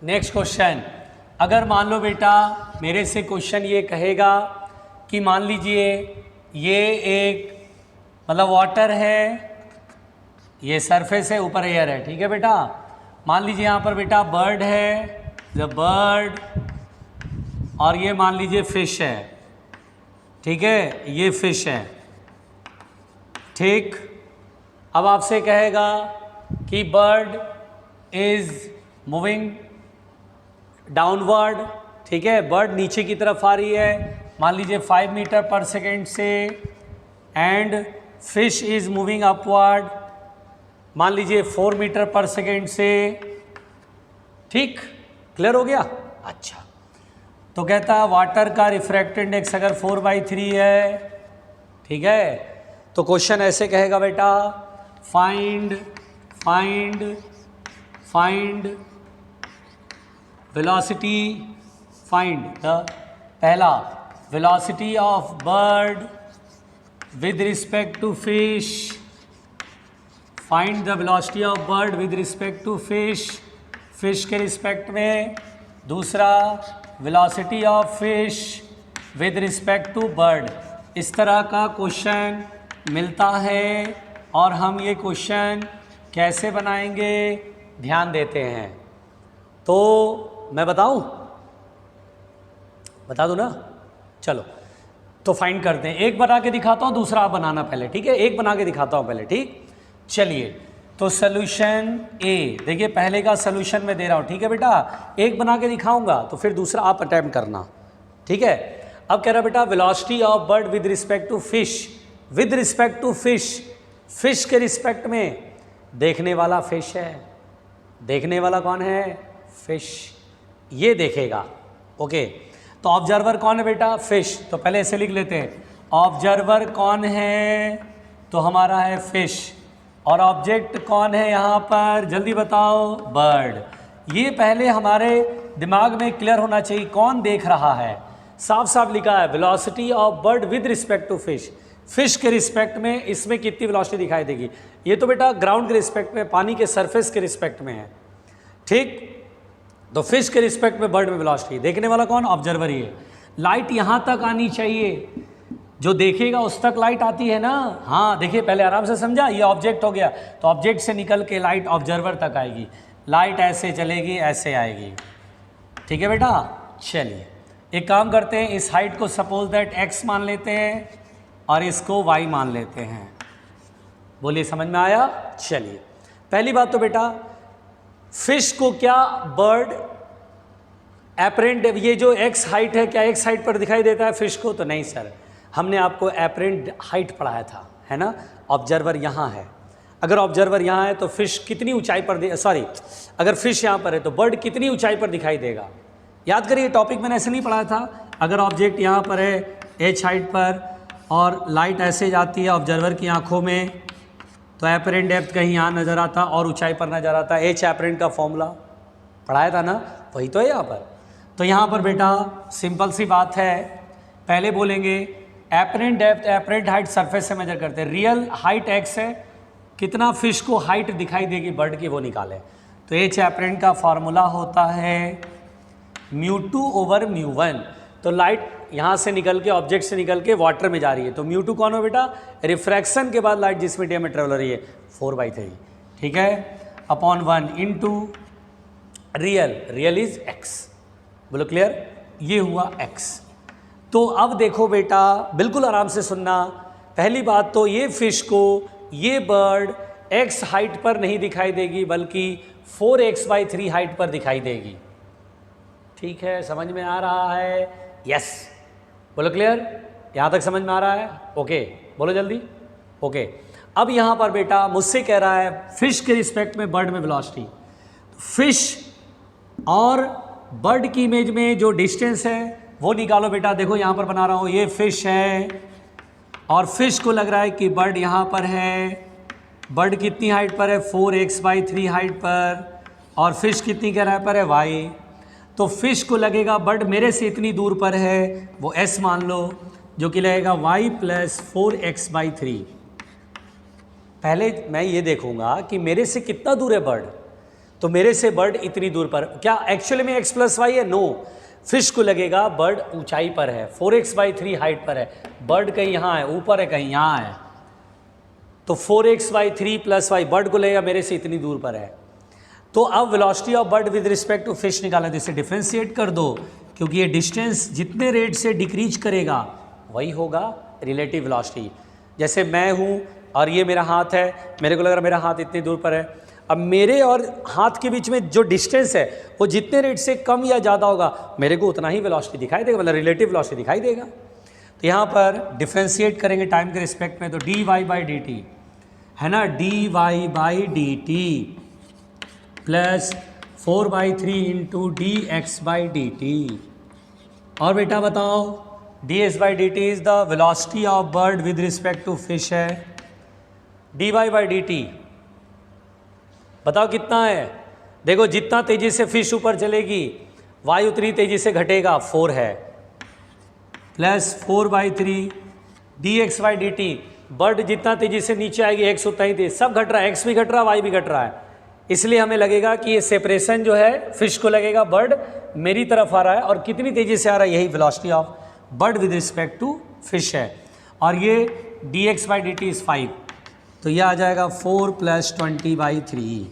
नेक्स्ट क्वेश्चन, अगर मान लो बेटा मेरे से क्वेश्चन ये कहेगा कि मान लीजिए ये एक मतलब वाटर है, ये सरफेस है, ऊपर एयर है, ठीक है बेटा। मान लीजिए यहाँ पर बेटा बर्ड है, द बर्ड, और ये मान लीजिए फिश है, ठीक है, ये फिश है, ठीक। अब आपसे कहेगा कि बर्ड इज मूविंग डाउनवर्ड, ठीक है, बर्ड नीचे की तरफ आ रही है, मान लीजिए 5 मीटर पर सेकेंड से, and fish is moving upward, मान लीजिए 4 मीटर पर सेकेंड से, ठीक। क्लियर हो गया? अच्छा, तो कहता है वाटर का रिफ्रैक्टिव इंडेक्स अगर 4/3 है, ठीक है, तो क्वेश्चन ऐसे कहेगा बेटा, find find find velocity, find the पहला velocity of bird with respect to fish, find the velocity of bird with respect to fish, fish के रिस्पेक्ट में। दूसरा velocity of fish with respect to bird. इस तरह का question मिलता है और हम ये क्वेश्चन कैसे बनाएंगे ध्यान देते हैं। तो मैं बताऊं, बता दूं ना? चलो तो फाइंड करते हैं। एक बना के दिखाता हूं, दूसरा आप बनाना पहले, ठीक है? एक बना के दिखाता हूं पहले, ठीक। चलिए, तो सोल्यूशन ए, देखिए पहले का सोल्यूशन मैं दे रहा हूं, ठीक है बेटा। एक बना के दिखाऊंगा तो फिर दूसरा आप अटेम्प्ट करना, ठीक है। अब कह रहा बेटा velocity of bird with respect to fish, with respect to fish, fish के रिस्पेक्ट में। देखने वाला फिश है, देखने वाला कौन है? फिश, ये देखेगा, ओके। तो ऑब्जर्वर कौन है बेटा? फिश। तो पहले ऐसे लिख लेते हैं, ऑब्जर्वर कौन है? तो हमारा है फिश। और ऑब्जेक्ट कौन है यहाँ पर? जल्दी बताओ, बर्ड। ये पहले हमारे दिमाग में क्लियर होना चाहिए कौन देख रहा है। साफ साफ लिखा है velocity of bird with respect to fish, fish के रिस्पेक्ट में इसमें कितनी वेलोसिटी दिखाई देगी। ये तो बेटा ग्राउंड के रिस्पेक्ट में, पानी के सरफेस के रिस्पेक्ट में है, ठीक। तो फिश के रिस्पेक्ट में बर्ड में वेलोसिटी। देखने वाला कौन? ऑब्जर्वर ही है। लाइट यहाँ तक आनी चाहिए, जो देखेगा उस तक लाइट आती है ना। हाँ देखिए, पहले आराम से समझा, ये ऑब्जेक्ट हो गया, तो ऑब्जेक्ट से निकल के लाइट ऑब्जर्वर तक आएगी। लाइट ऐसे चलेगी, ऐसे आएगी, ठीक है बेटा। चलिए एक काम करते हैं, इस हाइट को सपोज दैट x मान लेते हैं और इसको y मान लेते हैं। बोलिए समझ में आया? चलिए पहली बात तो बेटा, फिश को क्या बर्ड एपरेंट, ये जो x हाइट है क्या x हाइट पर दिखाई देता है फिश को? तो नहीं सर, हमने आपको एपरेंट हाइट पढ़ाया था, है ना। ऑब्जर्वर यहाँ है, अगर ऑब्जर्वर यहाँ है तो फिश कितनी ऊंचाई पर सॉरी, अगर फिश यहाँ पर है तो बर्ड कितनी ऊंचाई पर दिखाई देगा। याद करिए, टॉपिक मैंने ऐसे नहीं पढ़ाया था। अगर ऑब्जेक्ट यहाँ पर है h हाइट पर और लाइट ऐसे जाती है ऑब्जर्वर की आंखों में, तो एपरेंट डेप्थ कहीं यहाँ नज़र आता और ऊंचाई पर नज़र आता। h एपरेंट का फॉर्मूला पढ़ाया था ना, वही तो है यहाँ पर। तो यहाँ पर बेटा सिंपल सी बात है, पहले बोलेंगे apparent depth apparent height surface से मेजर करते हैं। रियल हाइट एक्स है, कितना फिश को हाइट दिखाई देगी बर्ड की वो निकालें। तो एच एपरेंट का फॉर्मूला होता है μ2/μ1। तो लाइट यहाँ से निकल के ऑब्जेक्ट से निकल के वाटर में जा रही है, तो μ2 कौन हो बेटा? रिफ्रैक्शन के बाद लाइट जिस मीडियम में ट्रेवल हो रही है 4/3, ठीक है, upon 1 into real is x। बोलो क्लियर? ये हुआ x। तो अब देखो बेटा, बिल्कुल आराम से सुनना। पहली बात तो ये फिश को ये बर्ड x हाइट पर नहीं दिखाई देगी बल्कि 4x/3 हाइट पर दिखाई देगी। ठीक है, समझ में आ रहा है? यस, बोलो क्लियर? यहाँ तक समझ में आ रहा है? ओके, बोलो जल्दी। ओके, अब यहाँ पर बेटा मुझसे कह रहा है फिश के रिस्पेक्ट में बर्ड में वेलोसिटी। फिश और बर्ड की इमेज में जो डिस्टेंस है वो निकालो बेटा। देखो यहाँ पर बना रहा हूँ, ये फिश है और फिश को लग रहा है कि बर्ड यहाँ पर है। बर्ड कितनी हाइट पर है? 4x/3 हाइट पर। और फिश कितनी गहराई पर है? y। तो फिश को लगेगा बर्ड मेरे से इतनी दूर पर है, वो s मान लो, जो कि लगेगा y + 4x/3। पहले मैं ये देखूंगा कि मेरे से कितना दूर है बर्ड, तो मेरे से बर्ड इतनी दूर पर, क्या एक्चुअली में x + y है? नो, फिश को लगेगा बर्ड ऊंचाई पर है, 4x/3 हाइट पर है। बर्ड कहीं यहाँ है, ऊपर है, कहीं यहाँ है, तो 4x/3 + y बर्ड को लगेगा मेरे से इतनी दूर पर है। तो अब velocity of bird with respect to fish निकाला, तो इसे डिफ्रेंशिएट कर दो, क्योंकि ये डिस्टेंस जितने रेट से डिक्रीज करेगा वही होगा रिलेटिव वेलोसिटी। जैसे मैं हूँ और ये मेरा हाथ है, मेरे को लग रहा है मेरा हाथ इतनी दूर पर है। अब मेरे और हाथ के बीच में जो डिस्टेंस है वो जितने रेट से कम या ज़्यादा होगा मेरे को उतना ही वेलोसिटी दिखाई देगा, मतलब रिलेटिव वेलोसिटी दिखाई देगा। तो यहाँ पर डिफ्रेंशिएट करेंगे टाइम के रिस्पेक्ट में, तो dy/dt है ना, dy/dt प्लस 4/3 इंटू dx/dt। और बेटा बताओ, ds/dt is the velocity of bird with respect to fish है। dy/dt बताओ कितना है? देखो, जितना तेजी से फिश ऊपर चलेगी y उतनी तेजी से घटेगा, 4 है, प्लस 4/3 dx/dt। बर्ड जितना तेजी से नीचे आएगी x उतना ही तेज, सब घट रहा है, x भी घट रहा है, y भी घट रहा है। इसलिए हमें लगेगा कि ये सेपरेशन जो है, फिश को लगेगा बर्ड मेरी तरफ आ रहा है और कितनी तेजी से आ रहा है, यही velocity of bird with respect to fish है। और ये dx/dt इज 5, तो ये आ जाएगा 4 + 20/3,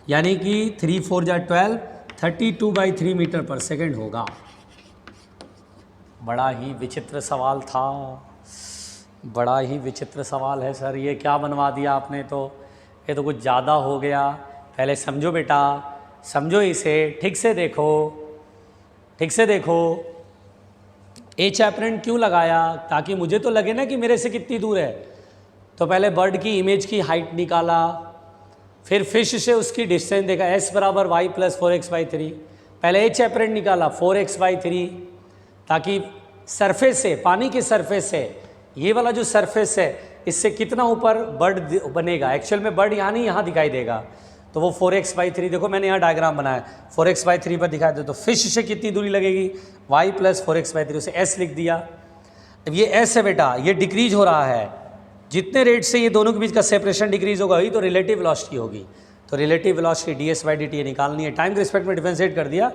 यानी कि 3 × 4 = 12, 32/3 मीटर पर सेकेंड होगा। बड़ा ही विचित्र सवाल था, बड़ा ही विचित्र सवाल है सर, ये क्या बनवा दिया आपने, तो ये तो कुछ ज़्यादा हो गया। पहले समझो बेटा, समझो इसे, ठीक से देखो, ठीक से देखो। एच एपरेंट क्यों लगाया? ताकि मुझे तो लगे ना कि मेरे से कितनी दूर है। तो पहले बर्ड की इमेज की हाइट निकाला, फिर फिश से उसकी डिस्टेंस देखा, s = y + 4x/3। पहले एच एपरेंट निकाला 4x/3, ताकि सरफेस से, पानी के सरफेस से, ये वाला जो सरफेस है इससे कितना ऊपर बर्ड बनेगा। एक्चुअल में बर्ड यहाँ नहीं, यहाँ दिखाई देगा, तो वो 4x/3, देखो मैंने यहाँ डायग्राम बनाया, 4x/3 पर दिखाई दे, तो फिश से कितनी दूरी लगेगी? y + 4x/3, उसे s लिख दिया। अब ये s है बेटा, ये डिक्रीज हो रहा है, जितने रेट से ये दोनों के बीच का सेपरेशन डिक्रीज होगा वही तो रिलेटिव वेलोसिटी होगी। तो रिलेटिव वेलोसिटी ds/dt ये निकालनी है। टाइम के रिस्पेक्ट में डिफरेंशिएट कर दिया,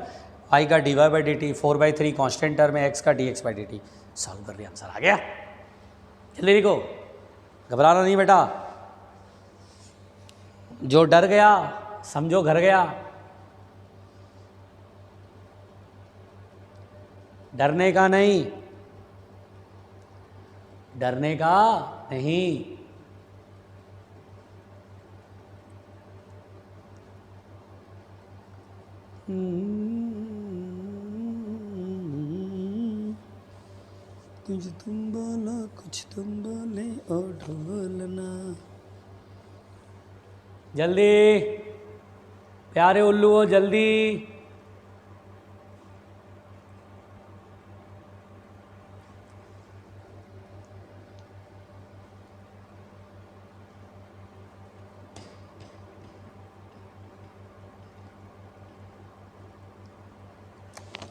y का dy/dt, 4/3 कांस्टेंट टर्म है, x का dx/dt। सॉल्व कर दिया, आंसर आ गया। जल्दी लिखो, घबराना नहीं बेटा, जो डर गया समझो घर गया, डरने का नहीं, डरने का नहीं। कुछ तुम बोलो, कुछ तुम बोले और ढोलना। जल्दी प्यारे उल्लू, जल्दी।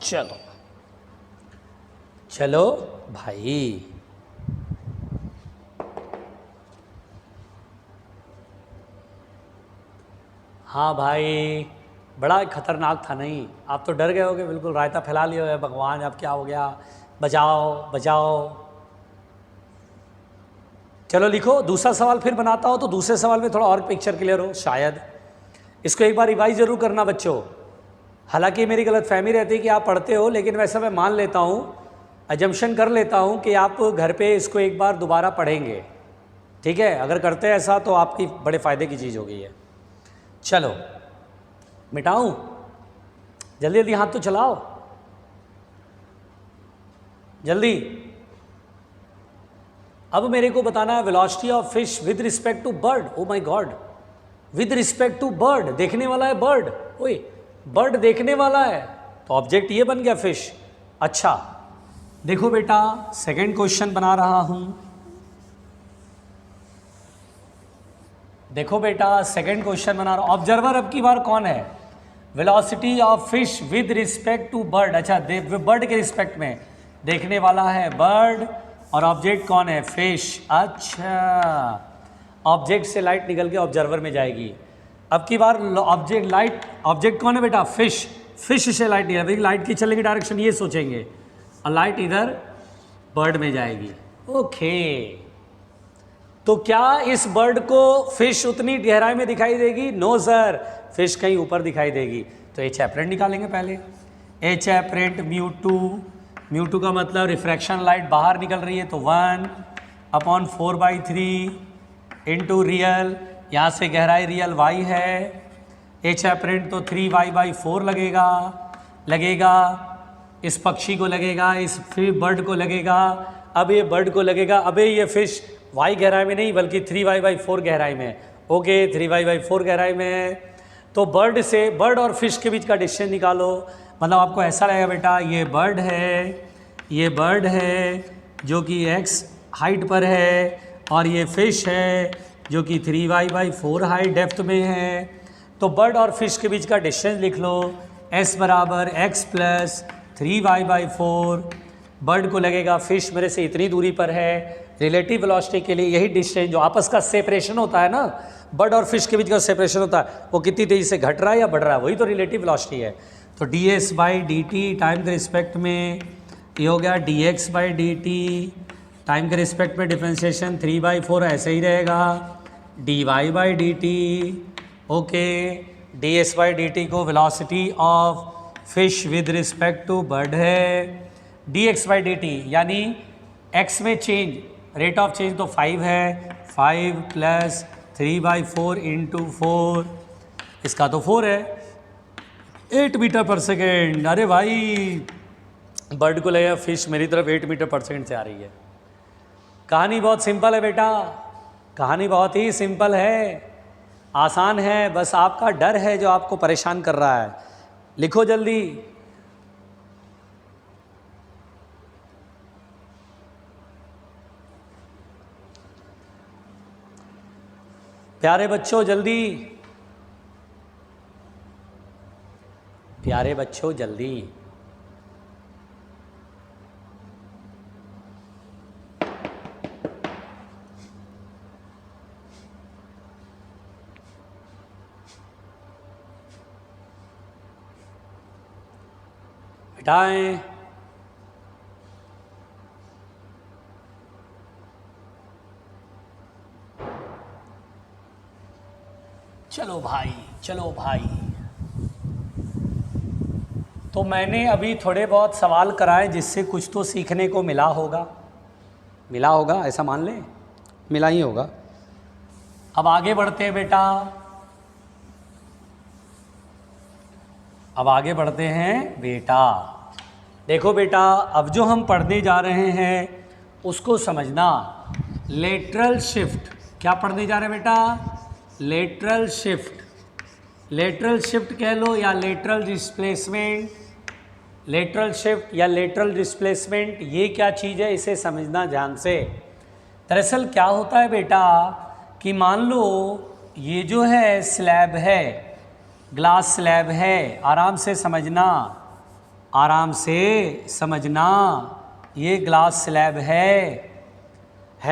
चलो चलो भाई, हाँ भाई, बड़ा खतरनाक था नहीं? आप तो डर गए होगे, बिल्कुल रायता फैला लिया है, भगवान अब क्या हो गया, बचाओ बचाओ। चलो लिखो, दूसरा सवाल फिर बनाता हो तो दूसरे सवाल में थोड़ा और पिक्चर क्लियर हो शायद। इसको एक बार रिवाइज जरूर करना बच्चों। हालांकि मेरी गलतफहमी रहती है कि आप पढ़ते हो, लेकिन वैसा मैं मान लेता हूँ, अजम्पशन कर लेता हूँ कि आप घर पे इसको एक बार दोबारा पढ़ेंगे। ठीक है, अगर करते हैं ऐसा तो आपकी बड़े फ़ायदे की चीज़ हो गई है। चलो मिटाऊँ, जल्दी जल्दी हाथ तो चलाओ, जल्दी। अब मेरे को बताना है velocity of fish with respect to bird. Oh my god, with respect to bird, देखने वाला है बर्ड। ओए, बर्ड देखने वाला है तो ऑब्जेक्ट ये बन गया फिश। अच्छा देखो बेटा, सेकंड क्वेश्चन बना रहा हूं। देखो बेटा, सेकंड क्वेश्चन बना रहा हूं। ऑब्जर्वर अब की बार कौन है? Velocity of fish with respect to bird. अच्छा, बर्ड के रिस्पेक्ट में देखने वाला है बर्ड और ऑब्जेक्ट कौन है? फिश। अच्छा, ऑब्जेक्ट से लाइट निकल के ऑब्जर्वर में जाएगी। अब की बार ऑब्जेक्ट कौन है बेटा? फिश। फिश से लाइट निकल, लाइट की चलने की डायरेक्शन ये सोचेंगे और लाइट इधर बर्ड में जाएगी। ओके, तो क्या इस बर्ड को फिश उतनी गहराई में दिखाई देगी? नो सर, फिश कहीं ऊपर दिखाई देगी। तो एच एपरेंट निकालेंगे पहले। एच एपरेंट म्यू टू का मतलब रिफ्रैक्शन, लाइट बाहर निकल रही है तो 1/4/3 इंटू रियल, यहाँ से गहराई रियल y है। एच एपरेंट तो 3y/4 लगेगा, इस पक्षी को लगेगा, इस बर्ड को लगेगा। अब ये बर्ड को लगेगा, अबे ये फिश y गहराई में नहीं बल्कि 3y/4 गहराई में। ओके, 3y/4 गहराई में है तो बर्ड और फिश के बीच का डिस्टेंस निकालो। मतलब आपको ऐसा लगेगा बेटा, ये बर्ड है जो कि x हाइट पर है और ये फिश है जो कि 3y/4 हाइट डेप्थ में है। तो बर्ड और फिश के बीच का डिस्टेंस लिख लो, s बराबर x प्लस 3y/4। बर्ड को लगेगा फिश मेरे से इतनी दूरी पर है। रिलेटिव वेलोसिटी के लिए यही डिस्टेंस, जो आपस का सेपरेशन होता है ना, बर्ड और फिश के बीच का सेपरेशन होता है, वो कितनी तेज़ी से घट रहा है या बढ़ रहा है, वही तो रिलेटिव वेलोसिटी है। तो ds/dt टाइम के रिस्पेक्ट में ये हो गया dx/dt, टाइम के रिस्पेक्ट में डिफ्रेंशिएशन 3/4 ऐसे ही रहेगा, dy/dt। ओके, ds/dt को velocity of fish with respect to bird है। dx/dt यानी x में चेंज, रेट ऑफ चेंज तो 5 है, 5 प्लस 3/4 इंटू 4, इसका तो 4 है, 8 मीटर पर सेकेंड। अरे भाई, बर्ड को लगेगा फिश मेरी तरफ 8 मीटर पर सेकेंड से आ रही है। कहानी बहुत सिंपल है बेटा, कहानी बहुत ही सिंपल है, आसान है, बस आपका डर है जो आपको परेशान कर रहा है। लिखो जल्दी। प्यारे बच्चों जल्दी, प्यारे बच्चों जल्दी। मिटाएं। चलो भाई, चलो भाई। तो मैंने अभी थोड़े बहुत सवाल कराए जिससे कुछ तो सीखने को मिला होगा, ऐसा मान लें, मिला ही होगा। अब आगे बढ़ते हैं बेटा, देखो बेटा, अब जो हम पढ़ने जा रहे हैं उसको समझना। लेटरल शिफ्ट, क्या पढ़ने जा रहे हैं बेटा? लेटरल शिफ्ट कह लो या लेटरल डिस्प्लेसमेंट। लेटरल शिफ्ट या लेटरल डिस्प्लेसमेंट ये क्या चीज़ है, इसे समझना ध्यान से। दरअसल क्या होता है बेटा कि मान लो ये जो है स्लैब है, ग्लास स्लैब है, आराम से समझना, ये ग्लास स्लैब है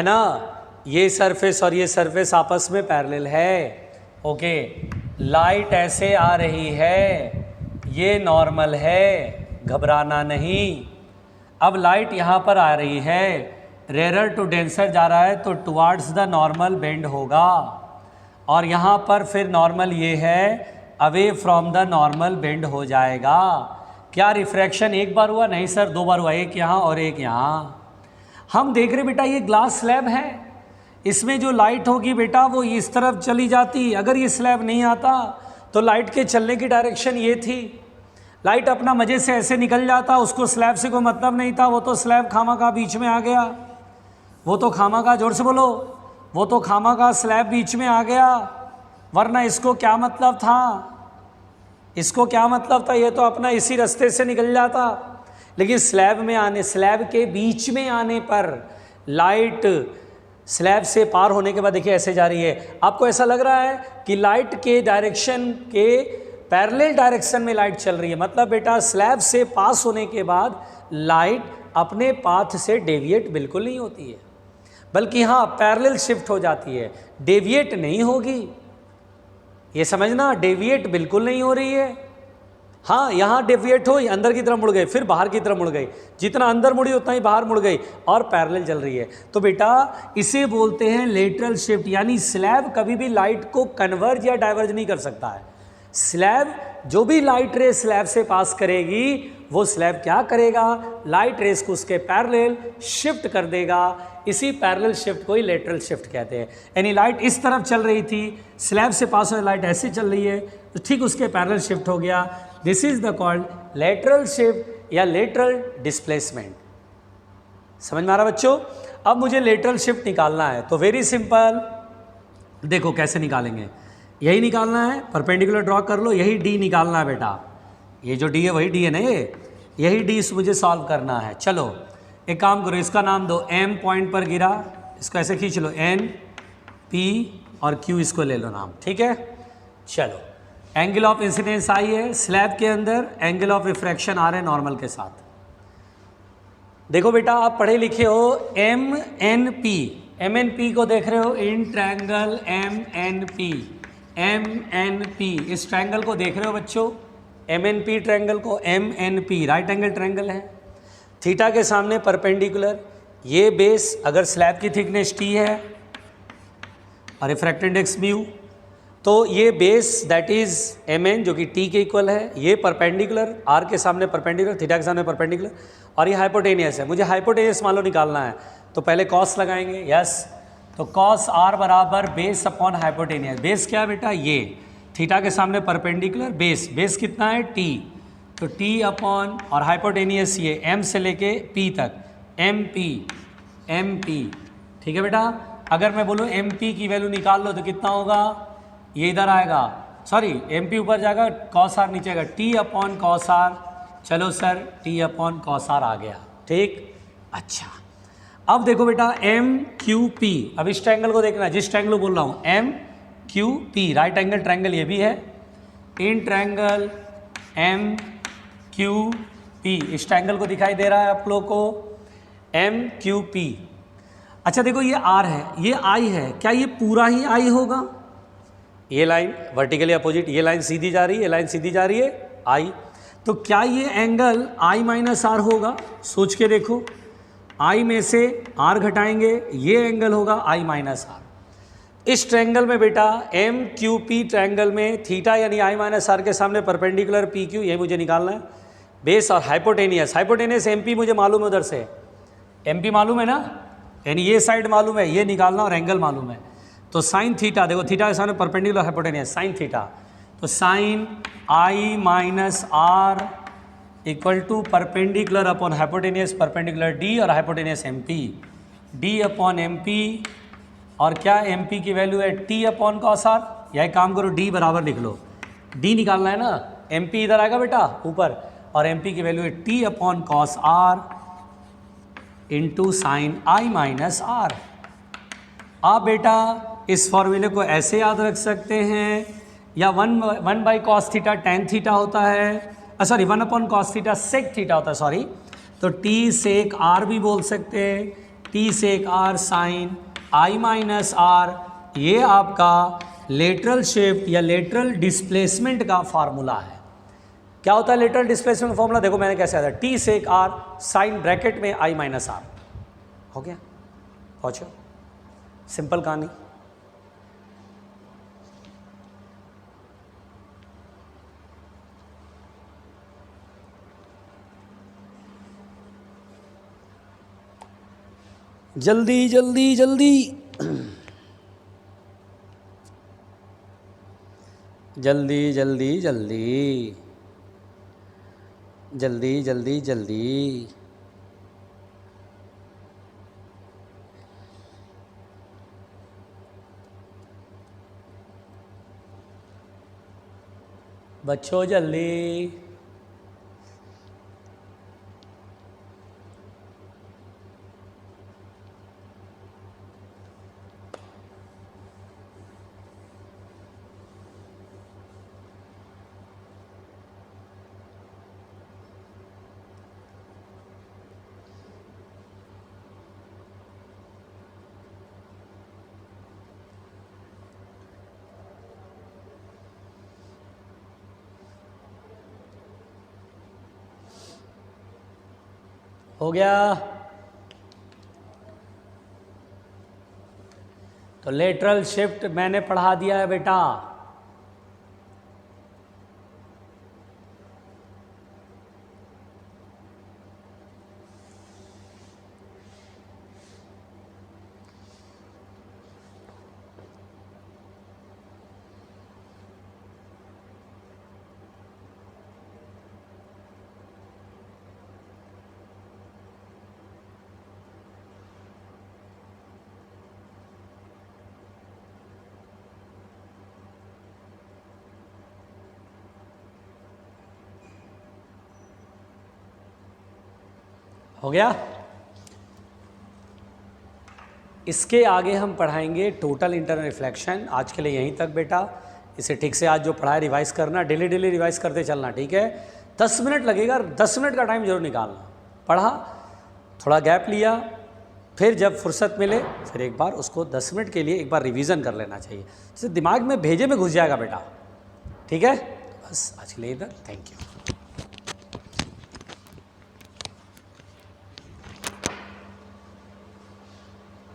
ना, ये सरफेस और ये सरफेस आपस में पैरेलल है। ओके, लाइट ऐसे आ रही है, ये नॉर्मल है, घबराना नहीं। अब लाइट यहाँ पर आ रही है, रेयर टू डेंसर जा रहा है तो टुवार्ड्स द नॉर्मल बेंड होगा, और यहाँ पर फिर नॉर्मल ये है, away from the normal bend हो जाएगा। क्या रिफ्रैक्शन एक बार हुआ? नहीं सर, दो बार हुआ, एक यहाँ और एक यहाँ। हम देख रहे बेटा ये ग्लास स्लैब है, इसमें जो लाइट होगी बेटा वो इस तरफ चली जाती। अगर ये स्लैब नहीं आता तो लाइट के चलने की डायरेक्शन ये थी, लाइट अपना मज़े से ऐसे निकल जाता, उसको स्लैब से कोई मतलब नहीं था। वो तो स्लैब खामा बीच में आ गया, वो तो खामा, जोर से बोलो, वो तो खामा स्लैब बीच में आ गया, वरना इसको क्या मतलब था, इसको क्या मतलब था, ये तो अपना इसी रास्ते से निकल जाता। लेकिन स्लैब में आने, स्लैब के बीच में आने पर लाइट स्लैब से पार होने के बाद देखिए ऐसे जा रही है। आपको ऐसा लग रहा है कि लाइट के डायरेक्शन के पैरेलल डायरेक्शन में लाइट चल रही है, मतलब बेटा स्लैब से पास होने के बाद लाइट अपने पाथ से डेविएट बिल्कुल नहीं होती है, बल्कि हाँ पैरेलल शिफ्ट हो जाती है, डेविएट नहीं होगी। ये समझना, डेविएट बिल्कुल नहीं हो रही है। हाँ यहाँ डेविएट हो, अंदर की तरफ मुड़ गई, फिर बाहर की तरफ मुड़ गई, जितना अंदर मुड़ी उतना ही बाहर मुड़ गई, और पैरेलल चल रही है। तो बेटा इसे बोलते हैं लेटरल शिफ्ट, यानी स्लैब कभी भी लाइट को कन्वर्ज या डाइवर्ज नहीं कर सकता है। स्लैब, जो भी लाइट रे स्लैब से पास करेगी वो स्लैब क्या करेगा, लाइट रेस को उसके पैरेलल शिफ्ट कर देगा। इसी पैरेलल शिफ्ट को ही लेटरल शिफ्ट कहते हैं। यानी लाइट इस तरफ चल रही थी, स्लैब से पास होने लाइट ऐसे चल रही है, तो ठीक उसके पैरेलल शिफ्ट हो गया। This is the called lateral shift या लेटरल डिस्प्लेसमेंट। समझ में आ रहा बच्चों? अब मुझे लेटरल शिफ्ट निकालना है, तो वेरी सिंपल, देखो कैसे निकालेंगे। यही निकालना है, परपेंडिकुलर ड्रॉ कर लो, यही डी निकालना है बेटा। ये जो डी है वही डी है ना, यही डी मुझे सॉल्व करना है। चलो एक काम करो, इसका नाम दो, एम पॉइंट पर गिरा, इसको ऐसे खींच लो, एन पी और क्यू इसको ले लो नाम, ठीक है। चलो एंगल ऑफ इंसिडेंस आई है, स्लैब के अंदर एंगल ऑफ रिफ्रैक्शन आ रहे हैं नॉर्मल के साथ। देखो बेटा आप पढ़े लिखे हो, M N P, M N P को देख रहे हो, in triangle M N P, M N P, इस ट्रायंगल को देख रहे हो बच्चों, एम एन पी ट्रायंगल को, M N P right angle triangle है, थीटा के सामने परपेंडिकुलर, ये बेस अगर स्लैब की थिकनेस टी है और रिफ्रैक्टिव इंडेक्स म्यू, तो ये base that is M N जो कि टी के इक्वल है, ये परपेंडिकुलर आर के सामने परपेंडिकुलर, थीटा के सामने परपेंडिकुलर, और ये हाइपोटेनियस है। मुझे हाइपोटेनियस मान लो निकालना है, तो पहले कॉस लगाएंगे, यस, तो कॉस आर बराबर बेस अपॉन हाइपोटेनियस। बेस क्या है बेटा, ये थीटा के सामने परपेंडिकुलर, बेस, बेस कितना है टी, तो टी अपॉन, और हाइपोटेनियस ये एम से लेके पी तक, एम पी, ठीक है बेटा। अगर मैं बोलूँ एम पी की वैल्यू निकाल लो तो कितना होगा, ये इधर आएगा, सॉरी एम पी ऊपर जाएगा, कॉस आर नीचे आएगा, टी अपॉन कॉस आर। चलो sir T upon cos R आ गया, ठीक। अच्छा अब देखो बेटा एम क्यू पी, अब इस ट्रायंगल को देखना, जिस ट्रायंगल को बोल रहा हूँ, M Q P right angle triangle ये भी है, in triangle M Q P, इस ट्रायंगल को दिखाई दे रहा है आप लोग को, एम क्यू पी। अच्छा देखो ये आर है, ये आई है, क्या ये पूरा ही आई होगा, ये लाइन वर्टिकली अपोजिट, ये लाइन सीधी जा रही है, ये लाइन सीधी जा रही है, आई, तो क्या ये एंगल आई माइनस आर होगा, सोच के देखो, आई में से आर घटाएंगे, ये एंगल होगा आई माइनस आर। इस ट्रायंगल में बेटा एम क्यू पी ट्रायंगल में थीटा यानी आई माइनस आर के सामने परपेंडिकुलर पी क्यू, ये मुझे निकालना है, बेस और हाइपोटेनियस, हाइपोटेनियस एम पी मुझे मालूम है, उधर से एम पी मालूम है ना, यानी ये साइड मालूम है, ये निकालना और एंगल मालूम है, तो साइन थीटा, देखो थीटा के सामने परपेंडिकुलर हाइपोटेनियस, साइन थीटा, तो sine I minus R equal to perpendicular upon hypotenuse, perpendicular D और hypotenuse M P, D upon M P, और क्या एम पी की वैल्यू है टी अपॉन कॉस आर, या एक काम करो डी बराबर लिख लो, डी निकालना है ना, एम पी इधर आएगा बेटा ऊपर, और एम पी की वैल्यू है T upon cos R into sine I minus R. आप बेटा इस फॉर्मूले को ऐसे याद रख सकते हैं, या one by cos theta tan theta होता है, sorry one upon cos theta sec theta होता है, सॉरी, तो टी सेक आर भी बोल सकते हैं, T sec R sine I minus R, ये आपका लेटरल शिफ्ट या लेटरल डिस्प्लेसमेंट का फार्मूला है। क्या होता है लेटरल डिस्प्लेसमेंट का फॉर्मूला? देखो मैंने कैसे आया था, T sec R sine bracket में आई माइनस आर। हो गया, पहुंचो, सिंपल कहानी। जल्दी जल्दी जल्दी जल्दी जल्दी जल्दी जल्दी जल्दी जल्दी। बच्चों जल्दी। हो गया। तो लेटरल शिफ्ट मैंने पढ़ा दिया है बेटा। हो गया। इसके आगे हम पढ़ाएंगे टोटल इंटरनल रिफ्लेक्शन। आज के लिए यहीं तक बेटा। इसे ठीक से आज जो पढ़ाया रिवाइज करना, डेली डेली रिवाइज करते चलना, ठीक है। 10 मिनट लगेगा, 10 मिनट का टाइम जरूर निकालना। पढ़ा, थोड़ा गैप लिया, फिर जब फुर्सत मिले फिर एक बार उसको 10 मिनट के लिए एक बार रिवीजन कर लेना चाहिए, जिससे दिमाग में भेजे में घुस जाएगा बेटा, ठीक है। बस आज के लिए इधर, थैंक यू।